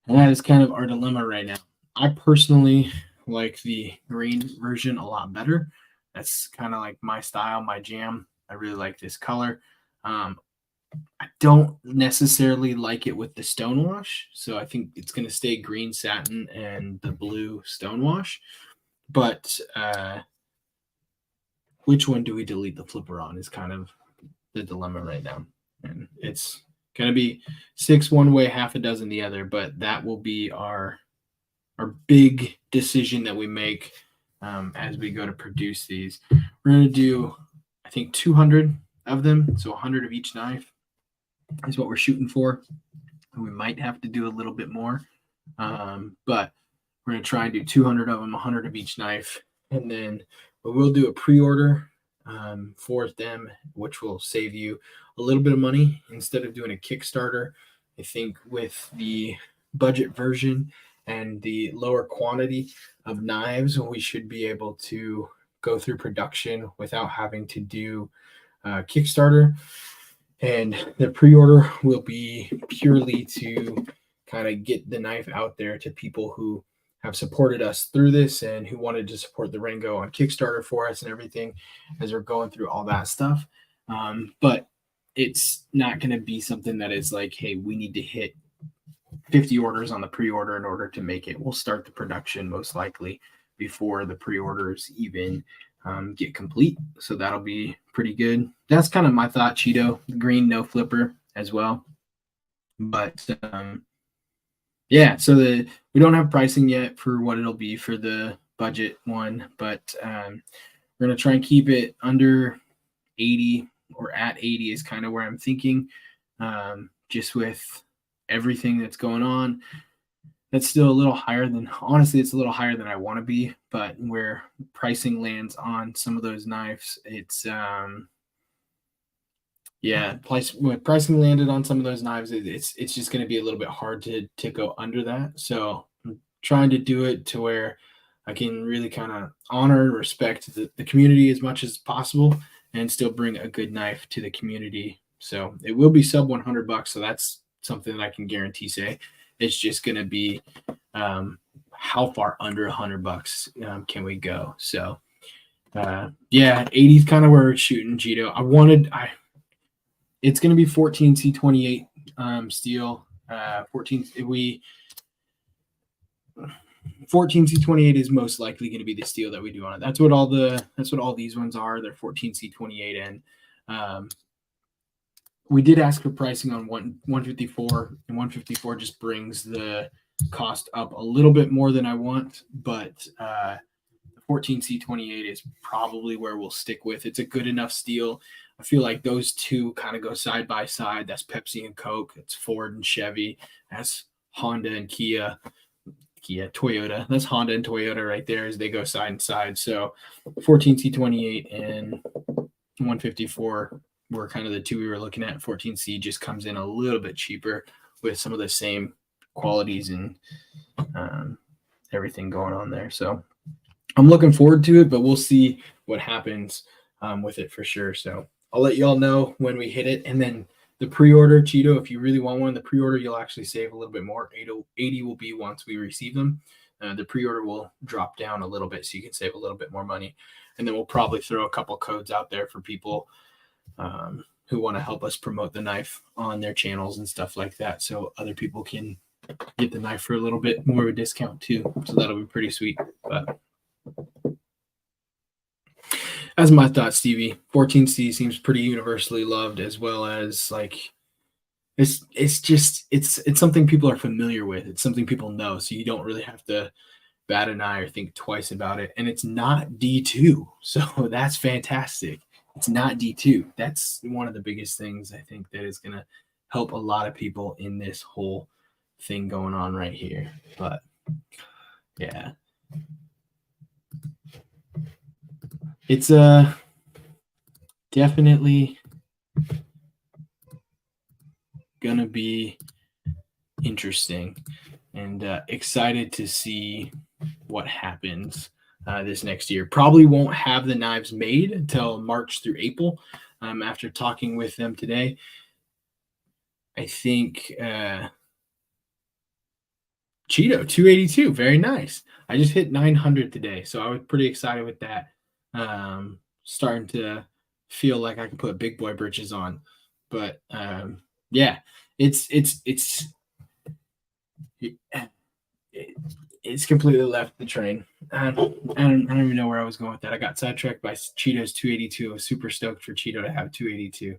And that is kind of our dilemma right now. I personally like the green version a lot better. That's kind of like my style, my jam. I really like this color. I don't necessarily like it with the stonewash, so I think it's going to stay green satin and the blue stonewash. But which one do we delete the flipper on is kind of the dilemma right now. And it's going to be 6 one way, half a dozen the other, but that will be our big decision that we make as we go to produce these. We're going to do, I think, 200 of them, so 100 of each knife is what we're shooting for. We might have to do a little bit more, but we're going to try and do 200 of them, 100 of each knife, and then we will do a pre-order for them, which will save you a little bit of money instead of doing a Kickstarter. I think with the budget version and the lower quantity of knives, we should be able to go through production without having to do Kickstarter. And the pre-order will be purely to kind of get the knife out there to people who have supported us through this and who wanted to support the Rango on Kickstarter for us and everything as we're going through all that stuff. But it's not going to be something that is like, hey, we need to hit 50 orders on the pre-order in order to make it. We'll start the production most likely before the pre-orders even get complete. So that'll be pretty good. That's kind of my thought, Cheeto. Green, no flipper as well. But yeah, so we don't have pricing yet for what it'll be for the budget one, but we're going to try and keep it under 80 or at 80 is kind of where I'm thinking, just with everything that's going on. That's still a little higher than, honestly, it's a little higher than I want to be, but where pricing lands on some of those knives, it's, when pricing landed on some of those knives, it's just going to be a little bit hard to go under that. So I'm trying to do it to where I can really kind of honor and respect the community as much as possible and still bring a good knife to the community. So it will be sub $100. So that's something that I can guarantee say. It's just going to be how far under $100 can we go? So yeah, 80 is kind of where we're shooting, Cheeto. It's going to be 14C28 steel. 14C28 is most likely going to be the steel that we do on it. That's what all these ones are. They're 14C28 and we did ask for pricing on 154, and 154 just brings the cost up a little bit more than I want, but the 14C28 is probably where we'll stick with. It's a good enough steel. I feel like those two kind of go side by side. That's Pepsi and Coke. It's Ford and Chevy. That's Honda and Toyota. That's Honda and Toyota right there as they go side and side. So 14C28 and 154 were kind of the two we were looking at. 14C just comes in a little bit cheaper with some of the same qualities and everything going on there. So I'm looking forward to it, but we'll see what happens with it for sure. So I'll let you all know when we hit it. And then the pre-order, Cheeto, if you really want one, the pre-order, you'll actually save a little bit more. 80 will be once we receive them. The pre-order will drop down a little bit so you can save a little bit more money. And then we'll probably throw a couple codes out there for people who want to help us promote the knife on their channels and stuff like that. So other people can get the knife for a little bit more of a discount too. So that'll be pretty sweet. But that's my thought, Stevie. 14C seems pretty universally loved, as well as like it's something people are familiar with. It's something people know, so you don't really have to bat an eye or think twice about it. And it's not D2, so that's fantastic. It's not D2. That's one of the biggest things I think that is going to help a lot of people in this whole thing going on right here. But yeah. It's definitely gonna be interesting and excited to see what happens this next year. Probably won't have the knives made until March through April. After talking with them today, I think Cheeto 282, very nice. I just hit 900 today, so I was pretty excited with that. Starting to feel like I can put big boy britches on, but yeah, it's completely left the train. I don't even know where I was going with that. I got sidetracked by Cheeto's 282. I was super stoked for Cheeto to have 282.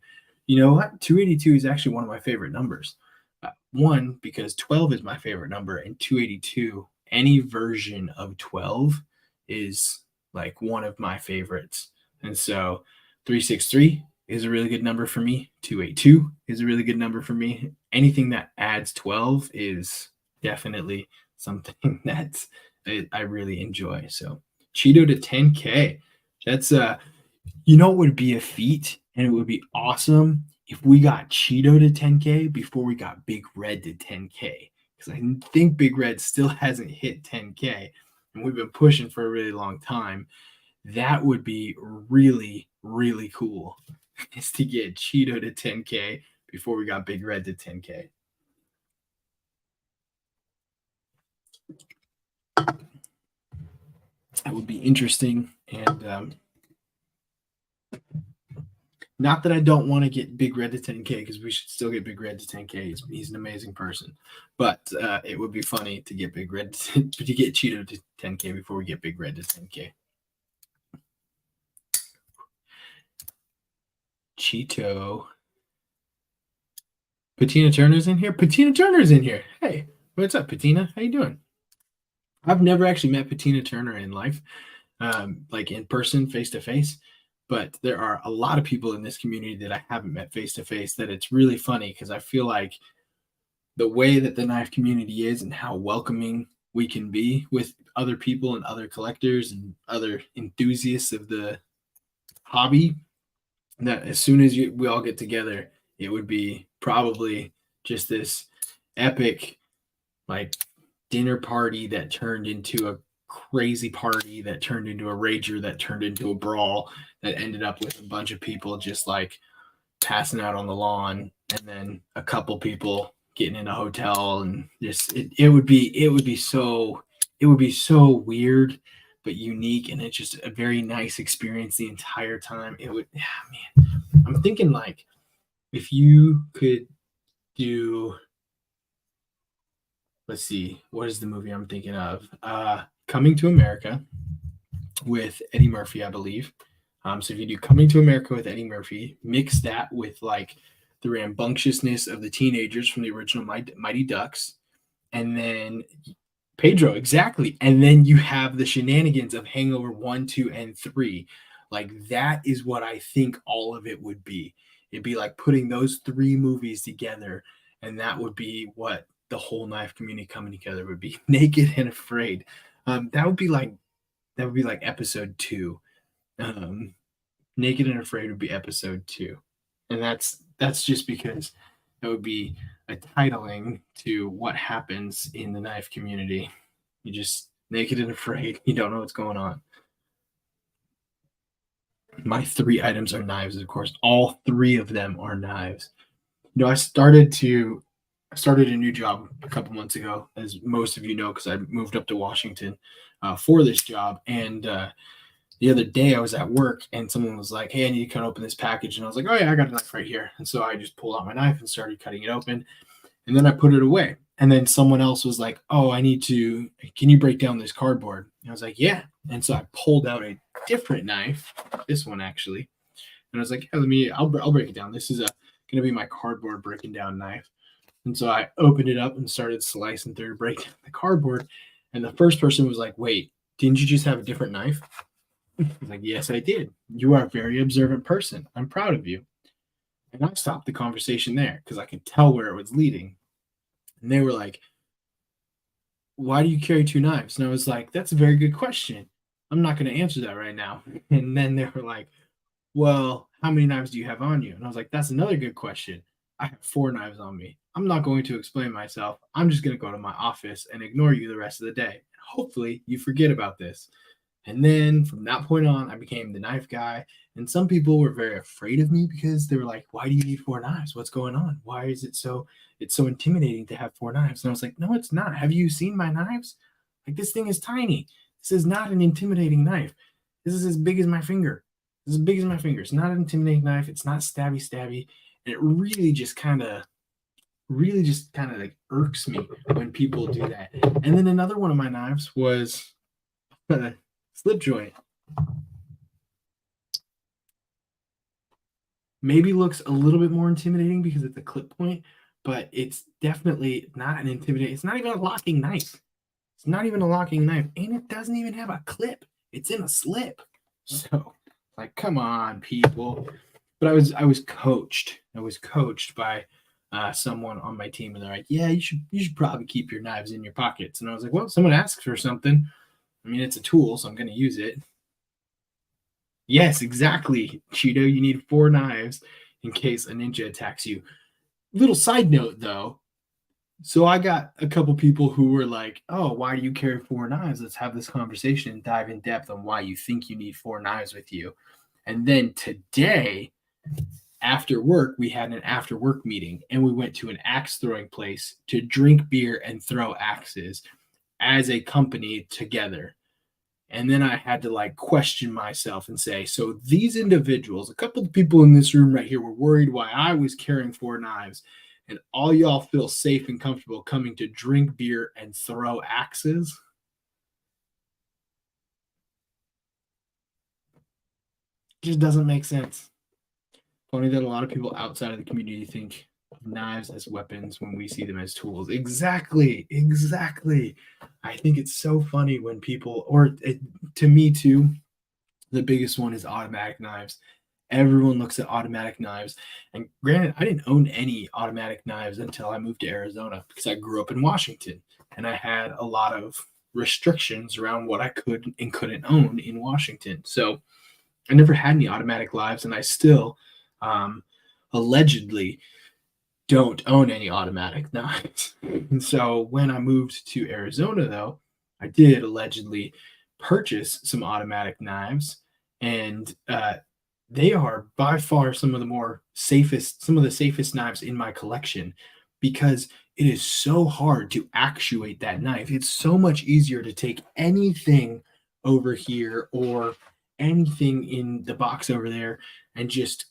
You know what? 282 is actually one of my favorite numbers. One, because 12 is my favorite number, and 282, any version of 12 is like one of my favorites. And so 363 is a really good number for me. 282 is a really good number for me. Anything that adds 12 is definitely something that I really enjoy. So Cheeto to 10K. That's you know, it would be a feat and it would be awesome if we got Cheeto to 10K before we got Big Red to 10K. Because I think Big Red still hasn't hit 10K. And we've been pushing for a really long time. That would be really, really cool. Is to get Cheeto to 10K before we got Big Red to 10K. That would be interesting. And not that I don't want to get Big Red to 10K, because we should still get Big Red to 10K. He's an amazing person. But it would be funny to get Big Red to get Cheeto to 10K before we get Big Red to 10K. Cheeto. Patina Turner's in here. Patina Turner's in here. Hey, what's up, Patina? How you doing? I've never actually met Patina Turner in life, like in person, face to face. But there are a lot of people in this community that I haven't met face to face. That it's really funny because I feel like the way that the knife community is and how welcoming we can be with other people and other collectors and other enthusiasts of the hobby, that as soon as we all get together, it would be probably just this epic like dinner party that turned into a crazy party that turned into a rager that turned into a brawl that ended up with a bunch of people just like passing out on the lawn, and then a couple people getting in a hotel, and just it would be so weird but unique, and it's just a very nice experience the entire time. It would, yeah, man. I'm thinking like if you could do, let's see, what is the movie I'm thinking of? Coming to America with Eddie Murphy, I believe. So if you do Coming to America with Eddie Murphy, mix that with like the rambunctiousness of the teenagers from the original Mighty Ducks, and then Pedro, exactly. And then you have the shenanigans of Hangover 1, 2, and 3. Like that is what I think all of it would be. It'd be like putting those three movies together, and that would be what the whole knife community coming together would be. Naked and Afraid. That would be like episode 2. Um, Naked and Afraid would be episode 2. And that's just because that would be a titling to what happens in the knife community. You just naked and afraid. You don't know what's going on. My 3 items are knives, of course. All 3 of them are knives. You know, I started a new job a couple months ago, as most of you know, because I moved up to Washington for this job. And the other day I was at work and someone was like, "Hey, I need to cut open this package." And I was like, "Oh yeah, I got a knife right here." And so I just pulled out my knife and started cutting it open. And then I put it away. And then someone else was like, "Oh, can you break down this cardboard?" And I was like, "Yeah." And so I pulled out a different knife, this one actually. And I was like, "Yeah, I'll break it down. This is going to be my cardboard breaking down knife." And so I opened it up and started slicing through to break down the cardboard. And the first person was like, "Wait, didn't you just have a different knife?" I was like, "Yes, I did. You are a very observant person. I'm proud of you." And I stopped the conversation there because I could tell where it was leading. And they were like, "Why do you carry 2 knives?" And I was like, "That's a very good question. I'm not going to answer that right now." And then they were like, "Well, how many knives do you have on you?" And I was like, "That's another good question. I have 4 knives on me. I'm not going to explain myself. I'm just going to go to my office and ignore you the rest of the day. Hopefully, you forget about this." And then from that point on, I became the knife guy. And some people were very afraid of me because they were like, "Why do you need 4 knives? What's going on? Why is it's so intimidating to have 4 knives?" And I was like, "No, it's not. Have you seen my knives? Like this thing is tiny. This is not an intimidating knife. This is as big as my finger. This is as big as my finger. It's not an intimidating knife. It's not stabby. And it really just kind of like irks me when people do that." And then another one of my knives was slip joint. Maybe looks a little bit more intimidating because it's a clip point, but it's definitely not an intimidating. It's not even a locking knife. It's not even a locking knife, and it doesn't even have a clip. It's in a slip. So, like, come on, people. But I was coached. I was coached by someone on my team, and they're like, "Yeah, you should probably keep your knives in your pockets." And I was like, "Well, someone asks for something. I mean, it's a tool, so I'm going to use it." Yes, exactly. Cheeto, you need 4 knives in case a ninja attacks you. Little side note though. So I got a couple people who were like, "Oh, why do you carry 4 knives? Let's have this conversation and dive in depth on why you think you need 4 knives with you." And then today, after work, we had an after work meeting and we went to an axe throwing place to drink beer and throw axes as a company together. And then I had to like question myself and say, so these individuals, a couple of people in this room right here were worried why I was carrying 4 knives, and all y'all feel safe and comfortable coming to drink beer and throw axes. It just doesn't make sense. Funny that a lot of people outside of the community think of knives as weapons when we see them as tools. Exactly, exactly. I think it's so funny when people, to me too, the biggest one is automatic knives. Everyone looks at automatic knives. And granted, I didn't own any automatic knives until I moved to Arizona because I grew up in Washington and I had a lot of restrictions around what I could and couldn't own in Washington. So I never had any automatic knives, and I still um, allegedly don't own any automatic knives. And so when I moved to Arizona, though, I did allegedly purchase some automatic knives, and they are by far some of the safest knives in my collection because it is so hard to actuate that knife. It's so much easier to take anything over here or anything in the box over there and just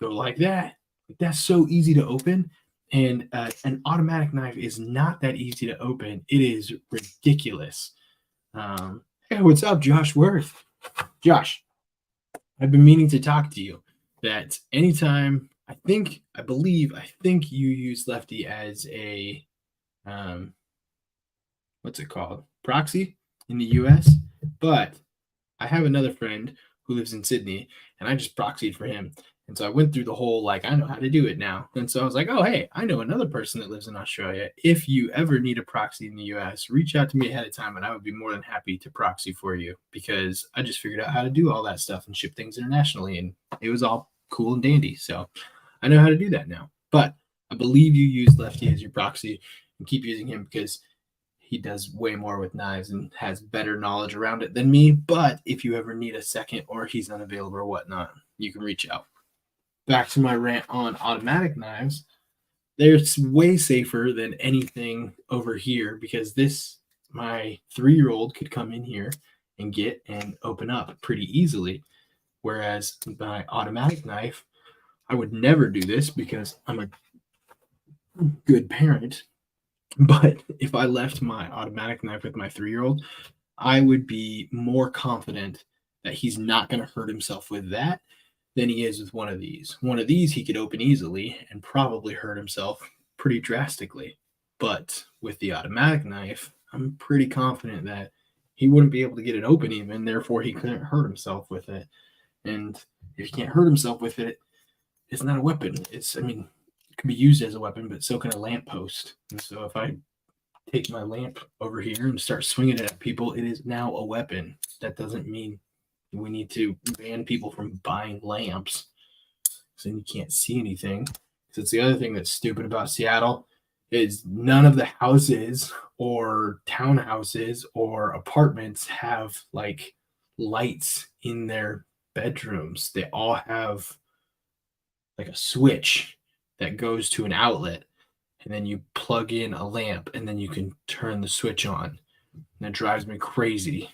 go like that. That's so easy to open. And an automatic knife is not that easy to open. It is ridiculous. Hey, what's up, Josh Worth? Josh, I've been meaning to talk to you. That anytime I think you use Lefty as a um, what's it called? Proxy in the US. But I have another friend who lives in Sydney, and I just proxied for him. And so I went through the whole like I know how to do it now. And so I was like, oh hey, I know another person that lives in Australia. If you ever need a proxy in the US, reach out to me ahead of time, and I would be more than happy to proxy for you because I just figured out how to do all that stuff and ship things internationally, and it was all cool and dandy. So I know how to do that now. But I believe you use Lefty as your proxy and keep using him because he does way more with knives and has better knowledge around it than me. But if you ever need a second or he's unavailable or whatnot, you can reach out. Back to my rant on automatic knives. They're way safer than anything over here because my 3-year-old could come in here and get and open up pretty easily. Whereas my automatic knife, I would never do this because I'm a good parent. But if I left my automatic knife with my 3-year-old, I would be more confident that he's not going to hurt himself with that than he is with one of these. One of these he could open easily and probably hurt himself pretty drastically. But with the automatic knife, I'm pretty confident that he wouldn't be able to get it open even, therefore he couldn't hurt himself with it. And if he can't hurt himself with it, it's not a weapon. It can be used as a weapon, but so can a lamppost. And so if I take my lamp over here and start swinging it at people, it is now a weapon. That doesn't mean we need to ban people from buying lamps so you can't see anything. Because it's the other thing that's stupid about Seattle is none of the houses or townhouses or apartments have like lights in their bedrooms. They all have like a switch that goes to an outlet, and then you plug in a lamp and then you can turn the switch on. And that drives me crazy.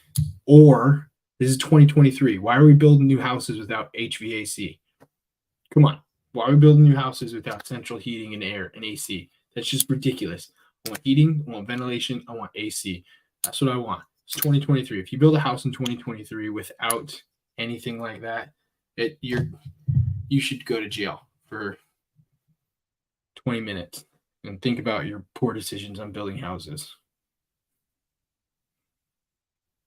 Or this is 2023. Why are we building new houses without HVAC? Come on. Why are we building new houses without central heating and air and AC? That's just ridiculous. I want heating, I want ventilation, I want AC. That's what I want. It's 2023. If you build a house in 2023 without anything like that, you should go to jail for 20 minutes and think about your poor decisions on building houses.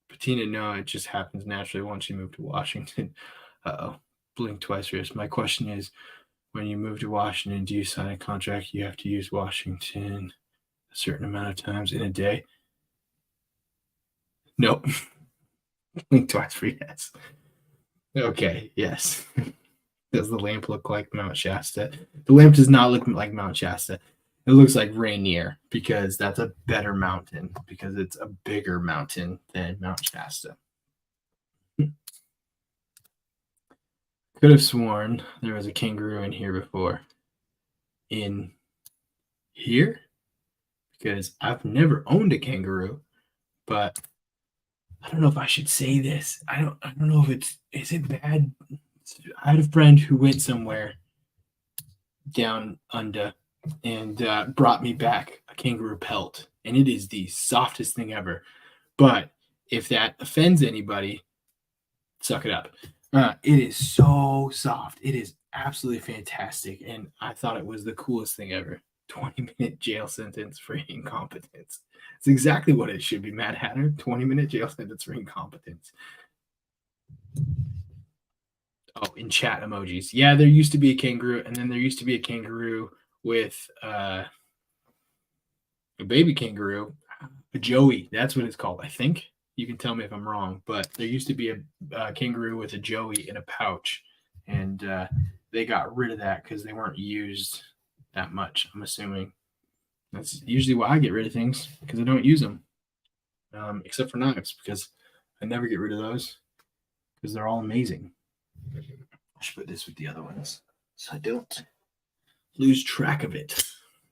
Patina, no, it just happens naturally once you move to Washington. Uh-oh. Blink twice, Chris. My question is, when you move to Washington, do you sign a contract you have to use Washington a certain amount of times in a day? Nope. Blink twice for yes. Okay, yes. Does the lamp look like Mount Shasta? The lamp does not look like Mount Shasta. It looks like Rainier because that's a better mountain because it's a bigger mountain than Mount Shasta. Could have sworn there was a kangaroo in here before. In here? Because I've never owned a kangaroo, but I don't know if I should say this. I don't know if is it bad? I had a friend who went somewhere down under and brought me back a kangaroo pelt, and it is the softest thing ever. But if that offends anybody, suck it up. It is so soft. It is absolutely fantastic, and I thought it was the coolest thing ever. 20-minute jail sentence for incompetence. It's exactly what it should be, Mad Hatter. 20-minute jail sentence for incompetence. Oh, in chat emojis. Yeah, there used to be a kangaroo, and then there used to be a kangaroo with a baby kangaroo, a joey. That's what it's called, I think. You can tell me if I'm wrong, but there used to be a kangaroo with a joey in a pouch, and they got rid of that because they weren't used that much, I'm assuming. That's usually why I get rid of things, because I don't use them. except for knives, because I never get rid of those because they're all amazing. I should put this with the other ones so I don't lose track of it.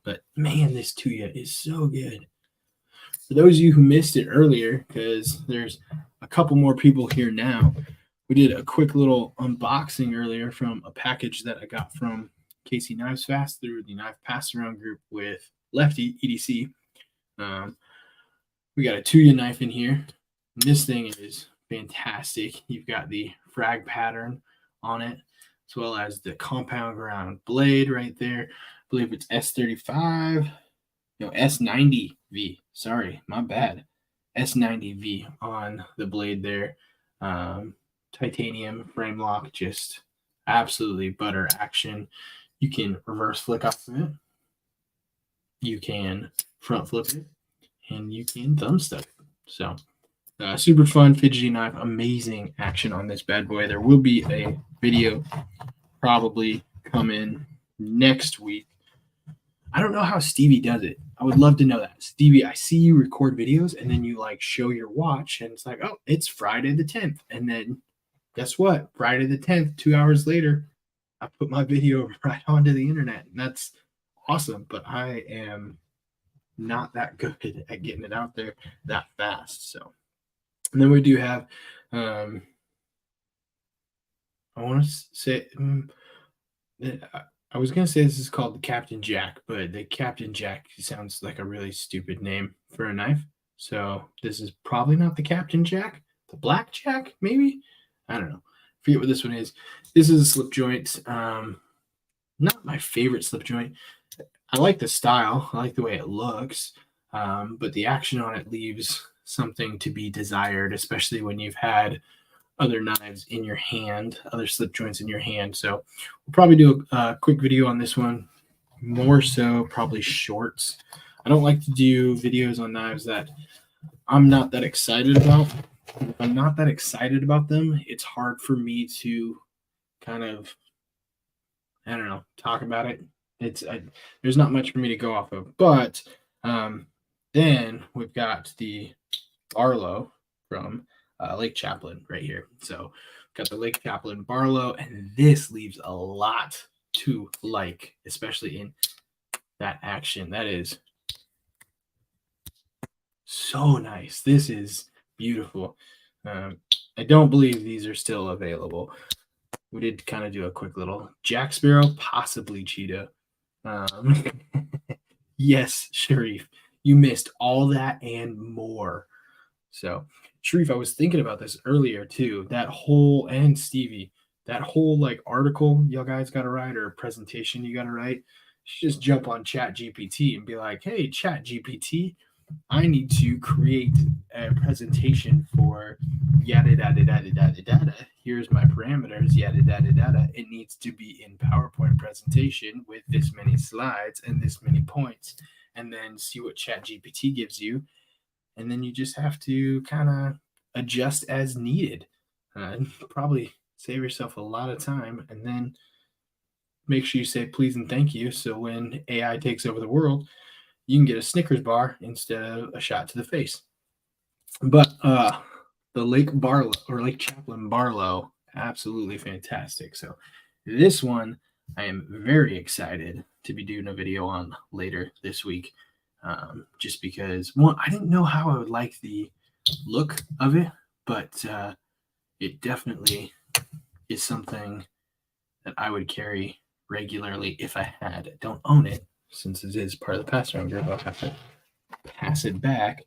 But man, this Tuya is so good. For those of you who missed it earlier, because there's a couple more people here now, we did a quick little unboxing earlier from a package that I got from Casey Knives Fast through the Knife Pass Around group with Lefty EDC. We got a Tuya knife in here. And this thing is fantastic. You've got the frag pattern on it, as well as the compound ground blade right there. I believe it's S35, no, S90V. Sorry, my bad. S90V on the blade there. Titanium frame lock, just absolutely butter action. You can reverse flick off of it. You can front flip it, and you can thumb stuff it. So super fun fidgety knife, amazing action on this bad boy. There will be a video probably coming next week. I don't know how Stevie does it. I would love to know that. Stevie, I see you record videos and then you like show your watch and it's like, oh, it's Friday the 10th. And then guess what? Friday the 10th, 2 hours later, I put my video right onto the internet. And that's awesome. But I am not that good at getting it out there that fast. So, and then we do have, I want to say, I was going to say this is called the Captain Jack, but the Captain Jack sounds like a really stupid name for a knife. So this is probably not the Captain Jack, the Black Jack, maybe? I don't know. Forget what this one is. This is a slip joint. Not my favorite slip joint. I like the style. I like the way it looks. But the action on it leaves something to be desired, especially when you've had other knives in your hand, other slip joints in your hand. So we'll probably do a quick video on this one, more so probably shorts. I don't like to do videos on knives that I'm not that excited about. If I'm not that excited about them, it's hard for me to kind of, I don't know, talk about it. There's not much for me to go off of. But then we've got the Barlow from Lake Chaplin right here. So got the Lake Chaplin Barlow, and this leaves a lot to like, especially in that action. That is so nice. This is beautiful. I don't believe these are still available. We did kind of do a quick little Jack Sparrow, possibly Cheetah. Yes, Sharif, you missed all that and more. So, Sharif, I was thinking about this earlier too. That whole, and Stevie, that whole like article y'all guys got to write or presentation you got to write. You just jump on Chat GPT and be like, hey, Chat GPT, I need to create a presentation for yada yada yada yada yada. Here's my parameters, yada yada yada. It needs to be in PowerPoint presentation with this many slides and this many points, and then see what Chat GPT gives you. And then you just have to kind of adjust as needed. Probably save yourself a lot of time, and then make sure you say please and thank you. So when AI takes over the world, you can get a Snickers bar instead of a shot to the face. But the Lake Barlow or Lake Chaplin Barlow, absolutely fantastic. So this one I am very excited to be doing a video on later this week. Just because, one, I didn't know how I would like the look of it, but it definitely is something that I would carry regularly if I had. I don't own it, since it is part of the pass around group. I'll have to pass it back,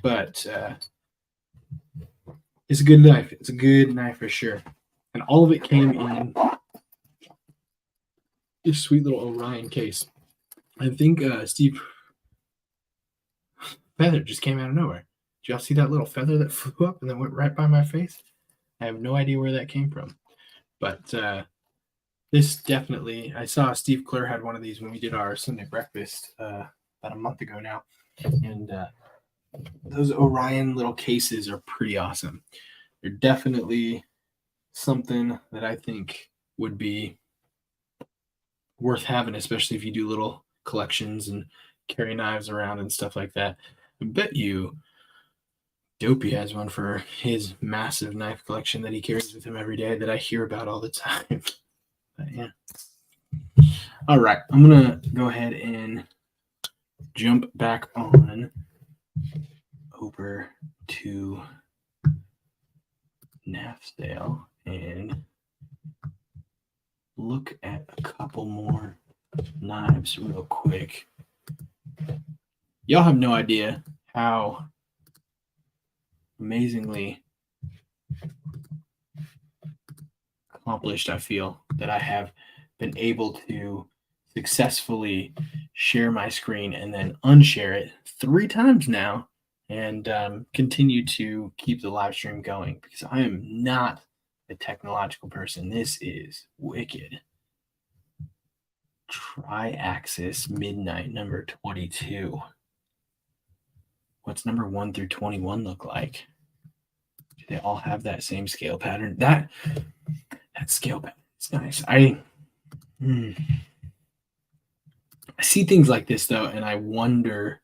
but it's a good knife. It's a good knife for sure. And all of it came in this sweet little Orion case. I think Steve feather just came out of nowhere. Did y'all see that little feather that flew up and then went right by my face? I have no idea where that came from. But this definitely, I saw Steve Clare had one of these when we did our Sunday breakfast about a month ago now. And those Orion little cases are pretty awesome. They're definitely something that I think would be worth having, especially if you do little collections and carry knives around and stuff like that. I bet you Dopey has one for his massive knife collection that he carries with him every day that I hear about all the time. But yeah. All right, I'm gonna go ahead and jump back on over to Nafsdale and look at a couple more knives real quick. Y'all have no idea how amazingly accomplished I feel that I have been able to successfully share my screen and then unshare it 3 times now and continue to keep the live stream going because I am not a technological person. This is wicked. Tri-axis midnight number 22. What's number 1 through 21 look like? Do they all have that same scale pattern? That scale pattern is nice. I see things like this though, and I wonder,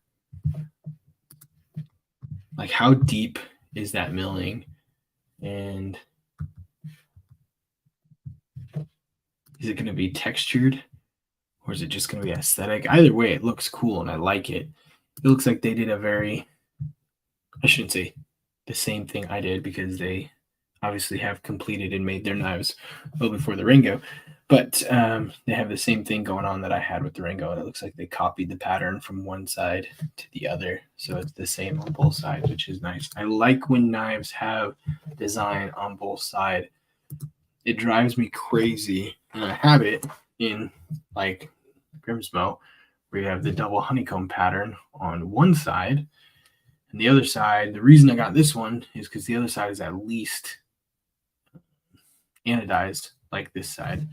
like, how deep is that milling, and is it going to be textured, or is it just going to be aesthetic? Either way, it looks cool, and I like it. It looks like they did I shouldn't say the same thing I did because they obviously have completed and made their knives well before the Ringo, but they have the same thing going on that I had with the Ringo. It looks like they copied the pattern from one side to the other, so it's the same on both sides, which is nice. I like when knives have design on both sides. It drives me crazy, and I have it in like Grimsmo, where you have the double honeycomb pattern on one side, and the other side. The reason I got this one is because the other side is at least anodized like this side.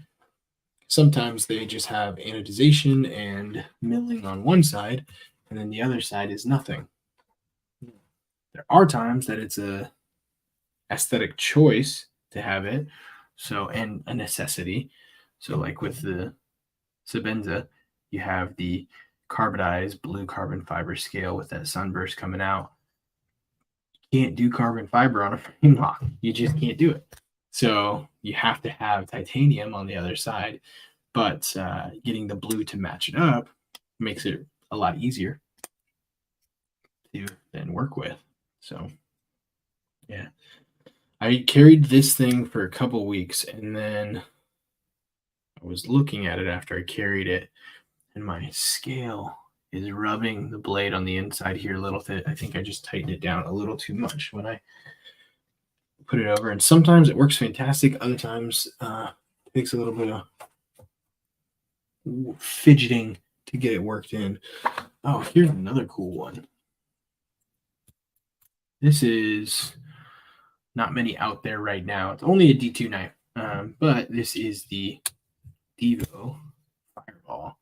Sometimes they just have anodization and milling on one side, and then the other side is nothing. There are times that it's a aesthetic choice to have it, so, and a necessity. So like with the Sabenza, you have the carbonized blue carbon fiber scale with that sunburst coming out. You can't do carbon fiber on a frame lock. You just can't do it. So you have to have titanium on the other side, but getting the blue to match it up makes it a lot easier to then work with. So yeah, I carried this thing for a couple weeks, and then I was looking at it after I carried it, and my scale is rubbing the blade on the inside here a little bit. I think I just tightened it down a little too much when I put it over, and sometimes it works fantastic. Other times it takes a little bit of fidgeting to get it worked in. Oh, here's another cool one. This is not many out there right now. It's only a D2 knife, but this is the Devo Fireball.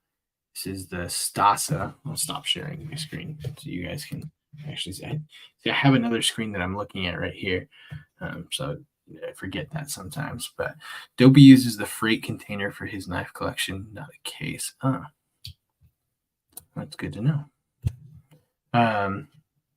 This is the Stasa. I'll stop sharing my screen so you guys can actually see. I have another screen that I'm looking at right here. So I forget that sometimes. But Dopey uses the freight container for his knife collection, not a case. That's good to know.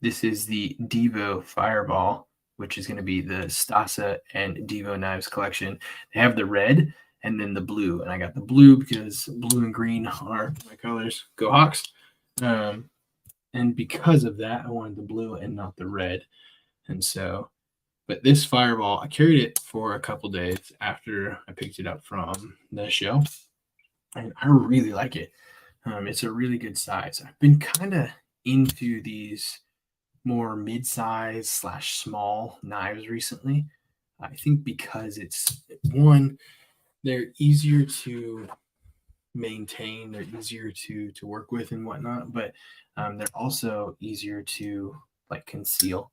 This is the Devo Fireball, which is going to be the Stasa and Devo knives collection. They have the red and then the blue, and I got the blue because blue and green are my colors. Go Hawks! And because of that, I wanted the blue and not the red. And so, but this Fireball, I carried it for a couple days after I picked it up from the show, and I really like it. It's a really good size. I've been kind of into these more mid-size / small knives recently. I think because it's one, they're easier to maintain, they're easier to work with and whatnot, but they're also easier to like conceal.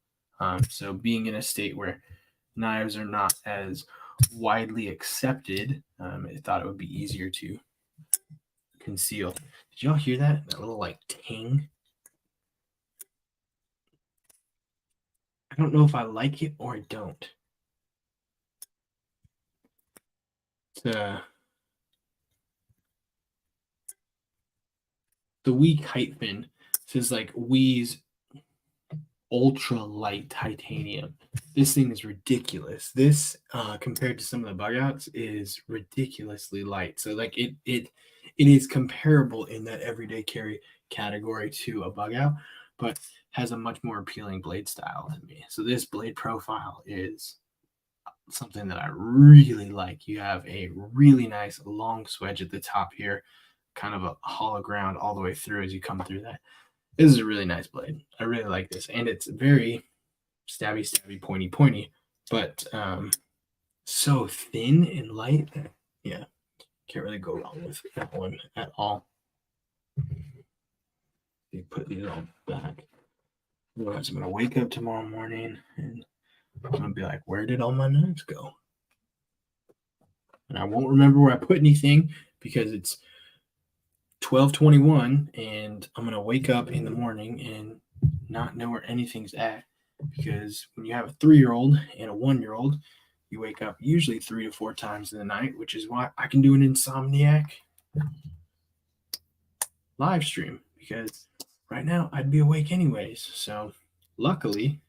So being in a state where knives are not as widely accepted, I thought it would be easier to conceal. Did y'all hear that? That little like ting? I don't know if I like it or I don't. It's the Wii kite fin says like Wii's ultra light titanium. This thing is ridiculous. This compared to some of the bug outs is ridiculously light. So like it is comparable in that everyday carry category to a bug out, but has a much more appealing blade style to me. So this blade profile is something that I really like. You have a really nice long swedge at the top here, kind of a hollow ground all the way through as you come through that. This is a really nice blade. I really like this, and it's very stabby, pointy, but so thin and light. Yeah, can't really go wrong with that one at all. You put these all back. Otherwise, I'm gonna wake up tomorrow morning and I'm gonna be like, where did all my knives go? And I won't remember where I put anything because it's 12:21 and I'm gonna wake up in the morning and not know where anything's at, because when you have a 3-year-old and a 1-year-old, you wake up usually 3 to 4 times in the night, which is why I can do an Insomniac live stream, because right now I'd be awake anyways. So luckily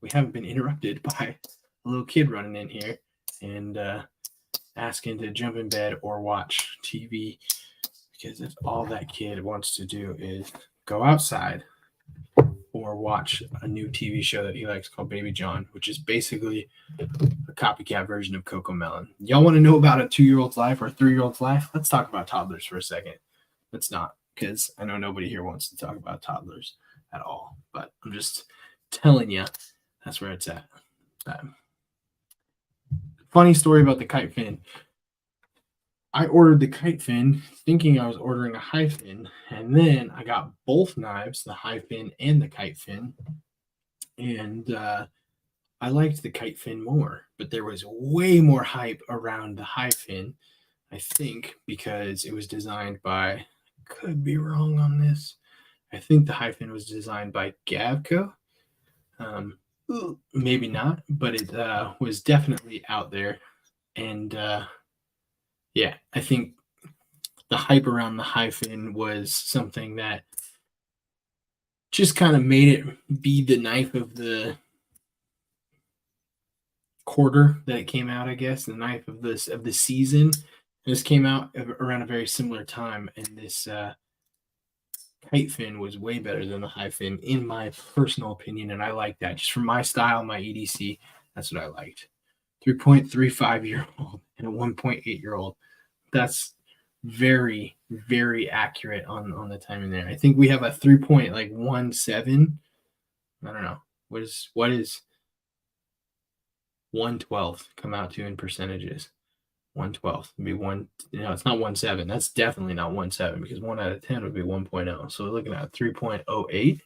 we haven't been interrupted by a little kid running in here and asking to jump in bed or watch TV, because if all that kid wants to do is go outside or watch a new TV show that he likes called Baby John, which is basically a copycat version of Coco Melon. Y'all want to know about a 2-year-old's life or a 3-year-old's life? Let's talk about toddlers for a second. Let's not, because I know nobody here wants to talk about toddlers at all. But I'm just telling you, that's where it's at. Funny story about the kite fin. I ordered the kite fin thinking I was ordering a high fin, and then I got both knives, the high fin and the kite fin, and I liked the kite fin more, but there was way more hype around the high fin, I think, because it was designed by, could be wrong on this, I think the high fin was designed by Gavco. Maybe not, but it was definitely out there. And yeah, I think the hype around the high fin was something that just kind of made it be the knife of the quarter that it came out, I guess, the knife of the season. This came out around a very similar time, and this kite fin was way better than the high fin, in my personal opinion, and I like that. Just for my style, my EDC, that's what I liked. 3.35-year-old and a 1.8-year-old. That's very, very accurate on the timing there. I think we have a 3.17. I don't know. What is 1/12 come out to in percentages? 1/12 would be one. It's not 1/7. That's definitely not 1/7, because 1 out of 10 would be 1.0. So we're looking at 3.08,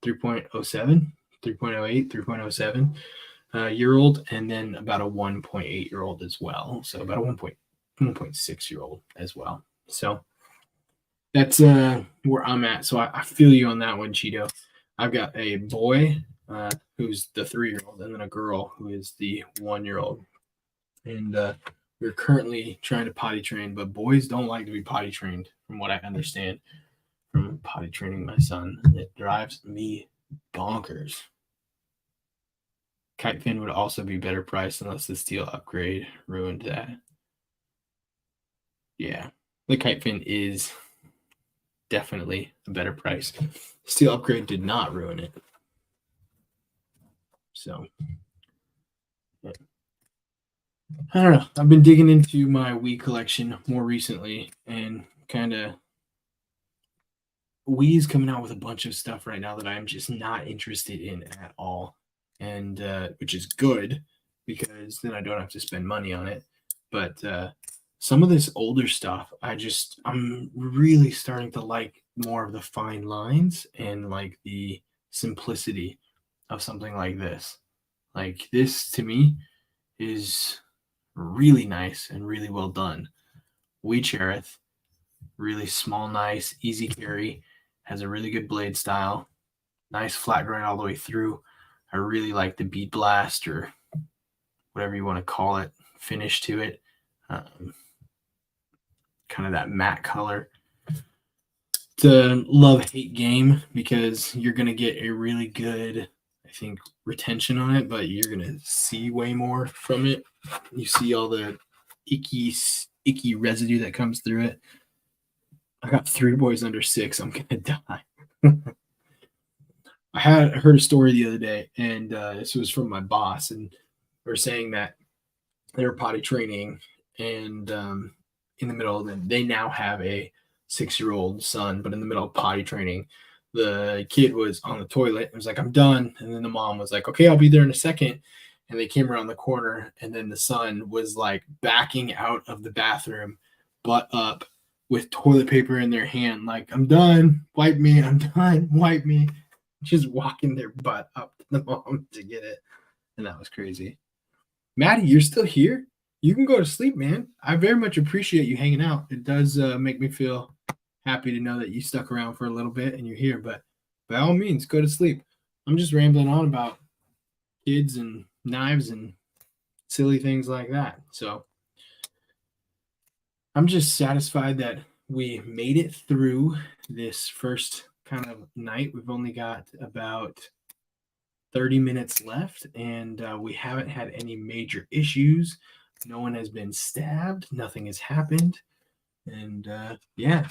3.07, 3.08, 3.07 year old, and then about a 1.8 year old as well. So about a 1.6 year old as well. So that's where I'm at. So I feel you on that one, Cheeto. I've got a boy who's the 3-year-old, and then a girl who is the 1-year-old. And we're currently trying to potty train, but boys don't like to be potty trained, from what I understand from potty training my son. It drives me bonkers. Kite fin would also be better priced unless the steel upgrade ruined that. Yeah, the kite fin is definitely a better price. Steel upgrade did not ruin it. So yeah. I don't know. I've been digging into my Wii collection more recently, and kind of Wii's coming out with a bunch of stuff right now that I'm just not interested in at all, and which is good, because then I don't have to spend money on it. But some of this older stuff, I'm really starting to like more of the fine lines and like the simplicity of something like this. Like this to me is really nice and really well done. Wii Cherith, really small, nice, easy carry, has a really good blade style, nice flat grind all the way through. I really like the bead blast, or whatever you want to call it, finish to it. Kind of that matte color. It's a love-hate game, because you're going to get a really good think, retention on it, but you're gonna see way more from it. You see all the icky residue that comes through it. I got 3 boys under 6. I'm gonna die. I heard a story the other day, and this was from my boss, and they were saying that they were potty training, and in the middle of them, they now have a 6-year-old son, but in the middle of potty training, the kid was on the toilet and was like, "I'm done," and then the mom was like, "Okay, I'll be there in a second." And they came around the corner, and then the son was like backing out of the bathroom, butt up, with toilet paper in their hand, like, "I'm done, wipe me, I'm done, wipe me," just walking their butt up to the mom to get it. And that was crazy. Maddie, you're still here? You can go to sleep, man. I very much appreciate you hanging out. It does make me feel happy to know that you stuck around for a little bit and you're here, but by all means, go to sleep. I'm just rambling on about kids and knives and silly things like that. So I'm just satisfied that we made it through this first kind of night. We've only got about 30 minutes left, and we haven't had any major issues. No one has been stabbed. Nothing has happened. And yeah,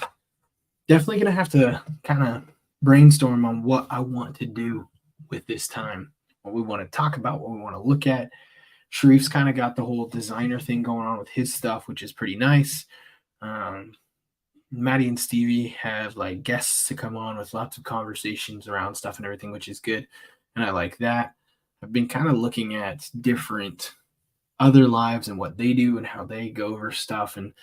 definitely going to have to kind of brainstorm on what I want to do with this time, what we want to talk about, what we want to look at. Sharif's kind of got the whole designer thing going on with his stuff, which is pretty nice. Maddie and Stevie have like guests to come on with lots of conversations around stuff and everything, which is good. And I like that. I've been kind of looking at different other lives and what they do and how they go over stuff. And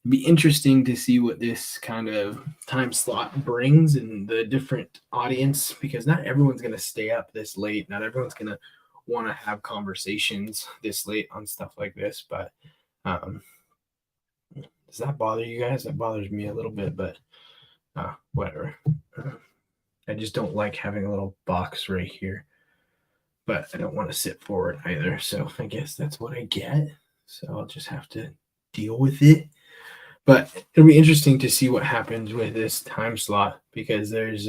it'd be interesting to see what this kind of time slot brings in the different audience, because not everyone's going to stay up this late. Not everyone's going to want to have conversations this late on stuff like this. But does that bother you guys? That bothers me a little bit, but whatever. I just don't like having a little box right here, but I don't want to sit forward either. So I guess that's what I get. So I'll just have to deal with it. But it'll be interesting to see what happens with this time slot, because there's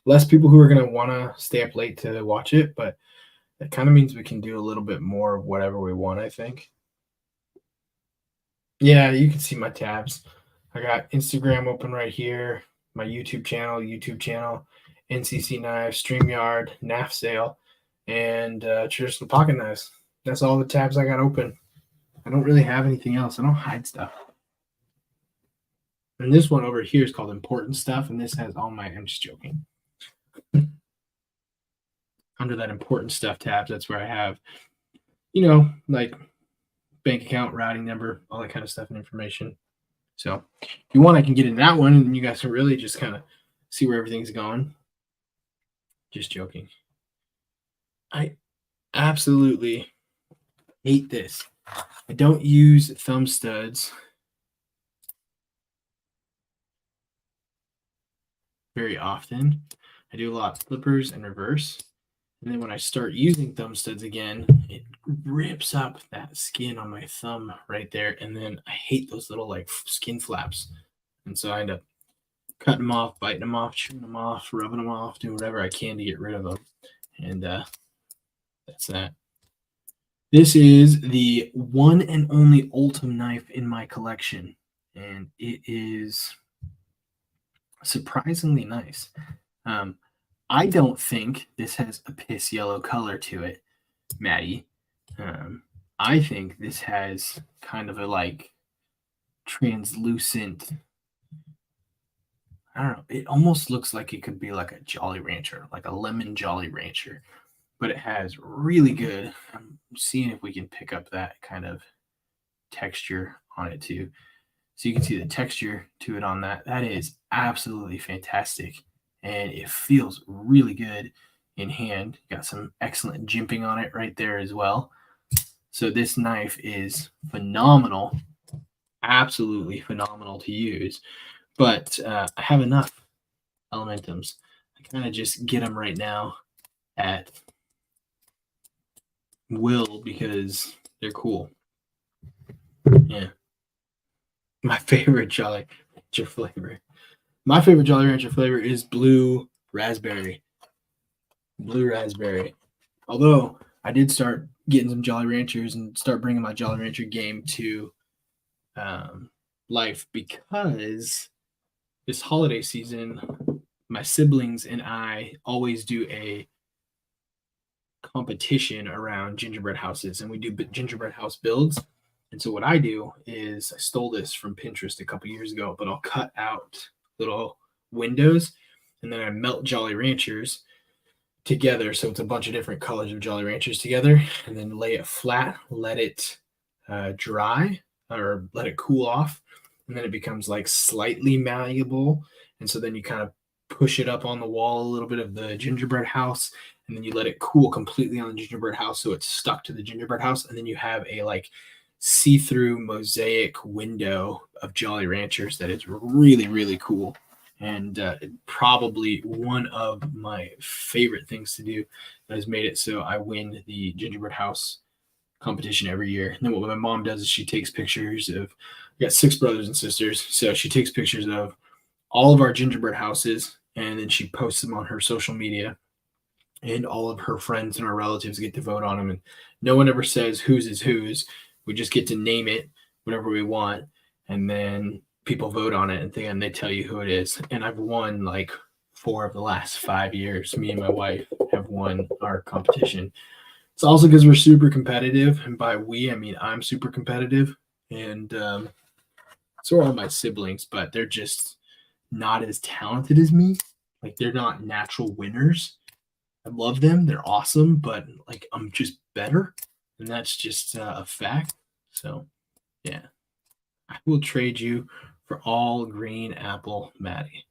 less people who are going to want to stay up late to watch it, but that kind of means we can do a little bit more of whatever we want, I think. Yeah, you can see my tabs. I got Instagram open right here, my YouTube channel, NCC Knives, StreamYard, NAF Sale, and traditional pocket knives. That's all the tabs I got open. I don't really have anything else. I don't hide stuff. And this one over here is called Important Stuff, and this has all my, I'm just joking. Under that Important Stuff tabs, that's where I have, like bank account, routing number, all that kind of stuff and information. So if you want, I can get in that one, and you guys can really just kind of see where everything's going. Just joking. I absolutely hate this. I don't use thumb studs very often. I do a lot of flippers and reverse. And then when I start using thumb studs again, it rips up that skin on my thumb right there. And then I hate those little like skin flaps. And so I end up cutting them off, biting them off, chewing them off, rubbing them off, doing whatever I can to get rid of them. And that's that. This is the one and only Ultim knife in my collection. And it is surprisingly nice. I don't think this has a piss yellow color to it, Maddie. I think this has kind of a like translucent, I don't know, it almost looks like it could be like a Jolly Rancher, like a lemon Jolly Rancher, but it has really good, I'm seeing if we can pick up that kind of texture on it too. So you can see the texture to it on that. That is absolutely fantastic. And it feels really good in hand. Got some excellent jimping on it right there as well. So this knife is phenomenal, absolutely phenomenal to use. But I have enough Elementums. I kind of just get them right now at will because they're cool. Yeah. My favorite Jolly Rancher flavor. My favorite Jolly Rancher flavor is blue raspberry. Blue raspberry. Although I did start getting some Jolly Ranchers and start bringing my Jolly Rancher game to life because this holiday season, my siblings and I always do a competition around gingerbread houses, and we do gingerbread house builds. And so what I do is I stole this from Pinterest a couple years ago, but I'll cut out little windows and then I melt Jolly Ranchers together. So it's a bunch of different colors of Jolly Ranchers together, and then lay it flat, let it dry or let it cool off. And then it becomes like slightly malleable. And so then you kind of push it up on the wall a little bit of the gingerbread house, and then you let it cool completely on the gingerbread house so it's stuck to the gingerbread house. And then you have a like see-through mosaic window of Jolly Ranchers that is really, really cool. And probably one of my favorite things to do that has made it so I win the gingerbread house competition every year. And then what my mom does is she takes pictures of, we got 6 brothers and sisters, so she takes pictures of all of our gingerbread houses, and then she posts them on her social media, and all of her friends and our relatives get to vote on them. And no one ever says whose is whose. We just get to name it whatever we want, and then people vote on it, and then they tell you who it is. And I've won like 4 of the last 5 years. Me and my wife have won our competition. It's also because we're super competitive, and by we I mean I'm super competitive, and so are all my siblings, but they're just not as talented as me. Like they're not natural winners. I love them; they're awesome, but like I'm just better, and that's just a fact. So yeah, I will trade you for all green apple Maddie.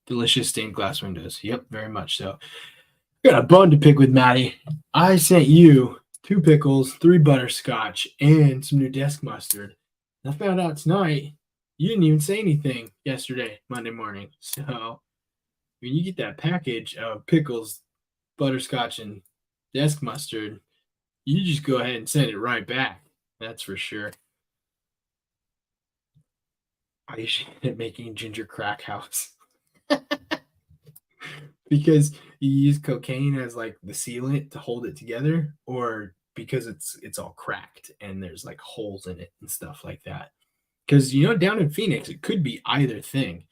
Delicious stained glass windows. Yep, very much so. Got a bone to pick with Maddie. I sent you 2 pickles, 3 butterscotch, and some new desk mustard. And I found out tonight you didn't even say anything yesterday, Monday morning. So when you get that package of pickles, butterscotch, and desk mustard, you just go ahead and send it right back. That's for sure. I should end up making ginger crack house. Because you use cocaine as like the sealant to hold it together, or because it's all cracked and there's like holes in it and stuff like that. Because down in Phoenix, it could be either thing.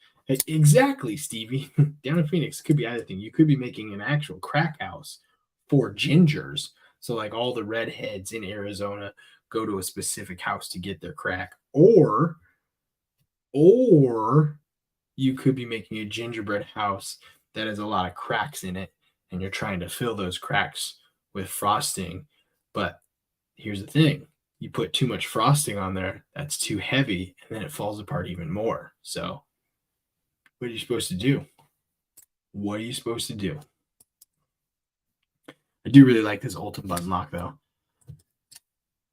Exactly, Stevie. Down in Phoenix, it could be either thing. You could be making an actual crack house for gingers. So like all the redheads in Arizona go to a specific house to get their crack, or you could be making a gingerbread house that has a lot of cracks in it, and you're trying to fill those cracks with frosting. But here's the thing: you put too much frosting on there, that's too heavy, and then it falls apart even more. So what are you supposed to do? What are you supposed to do? I do really like this Ultim button lock, though.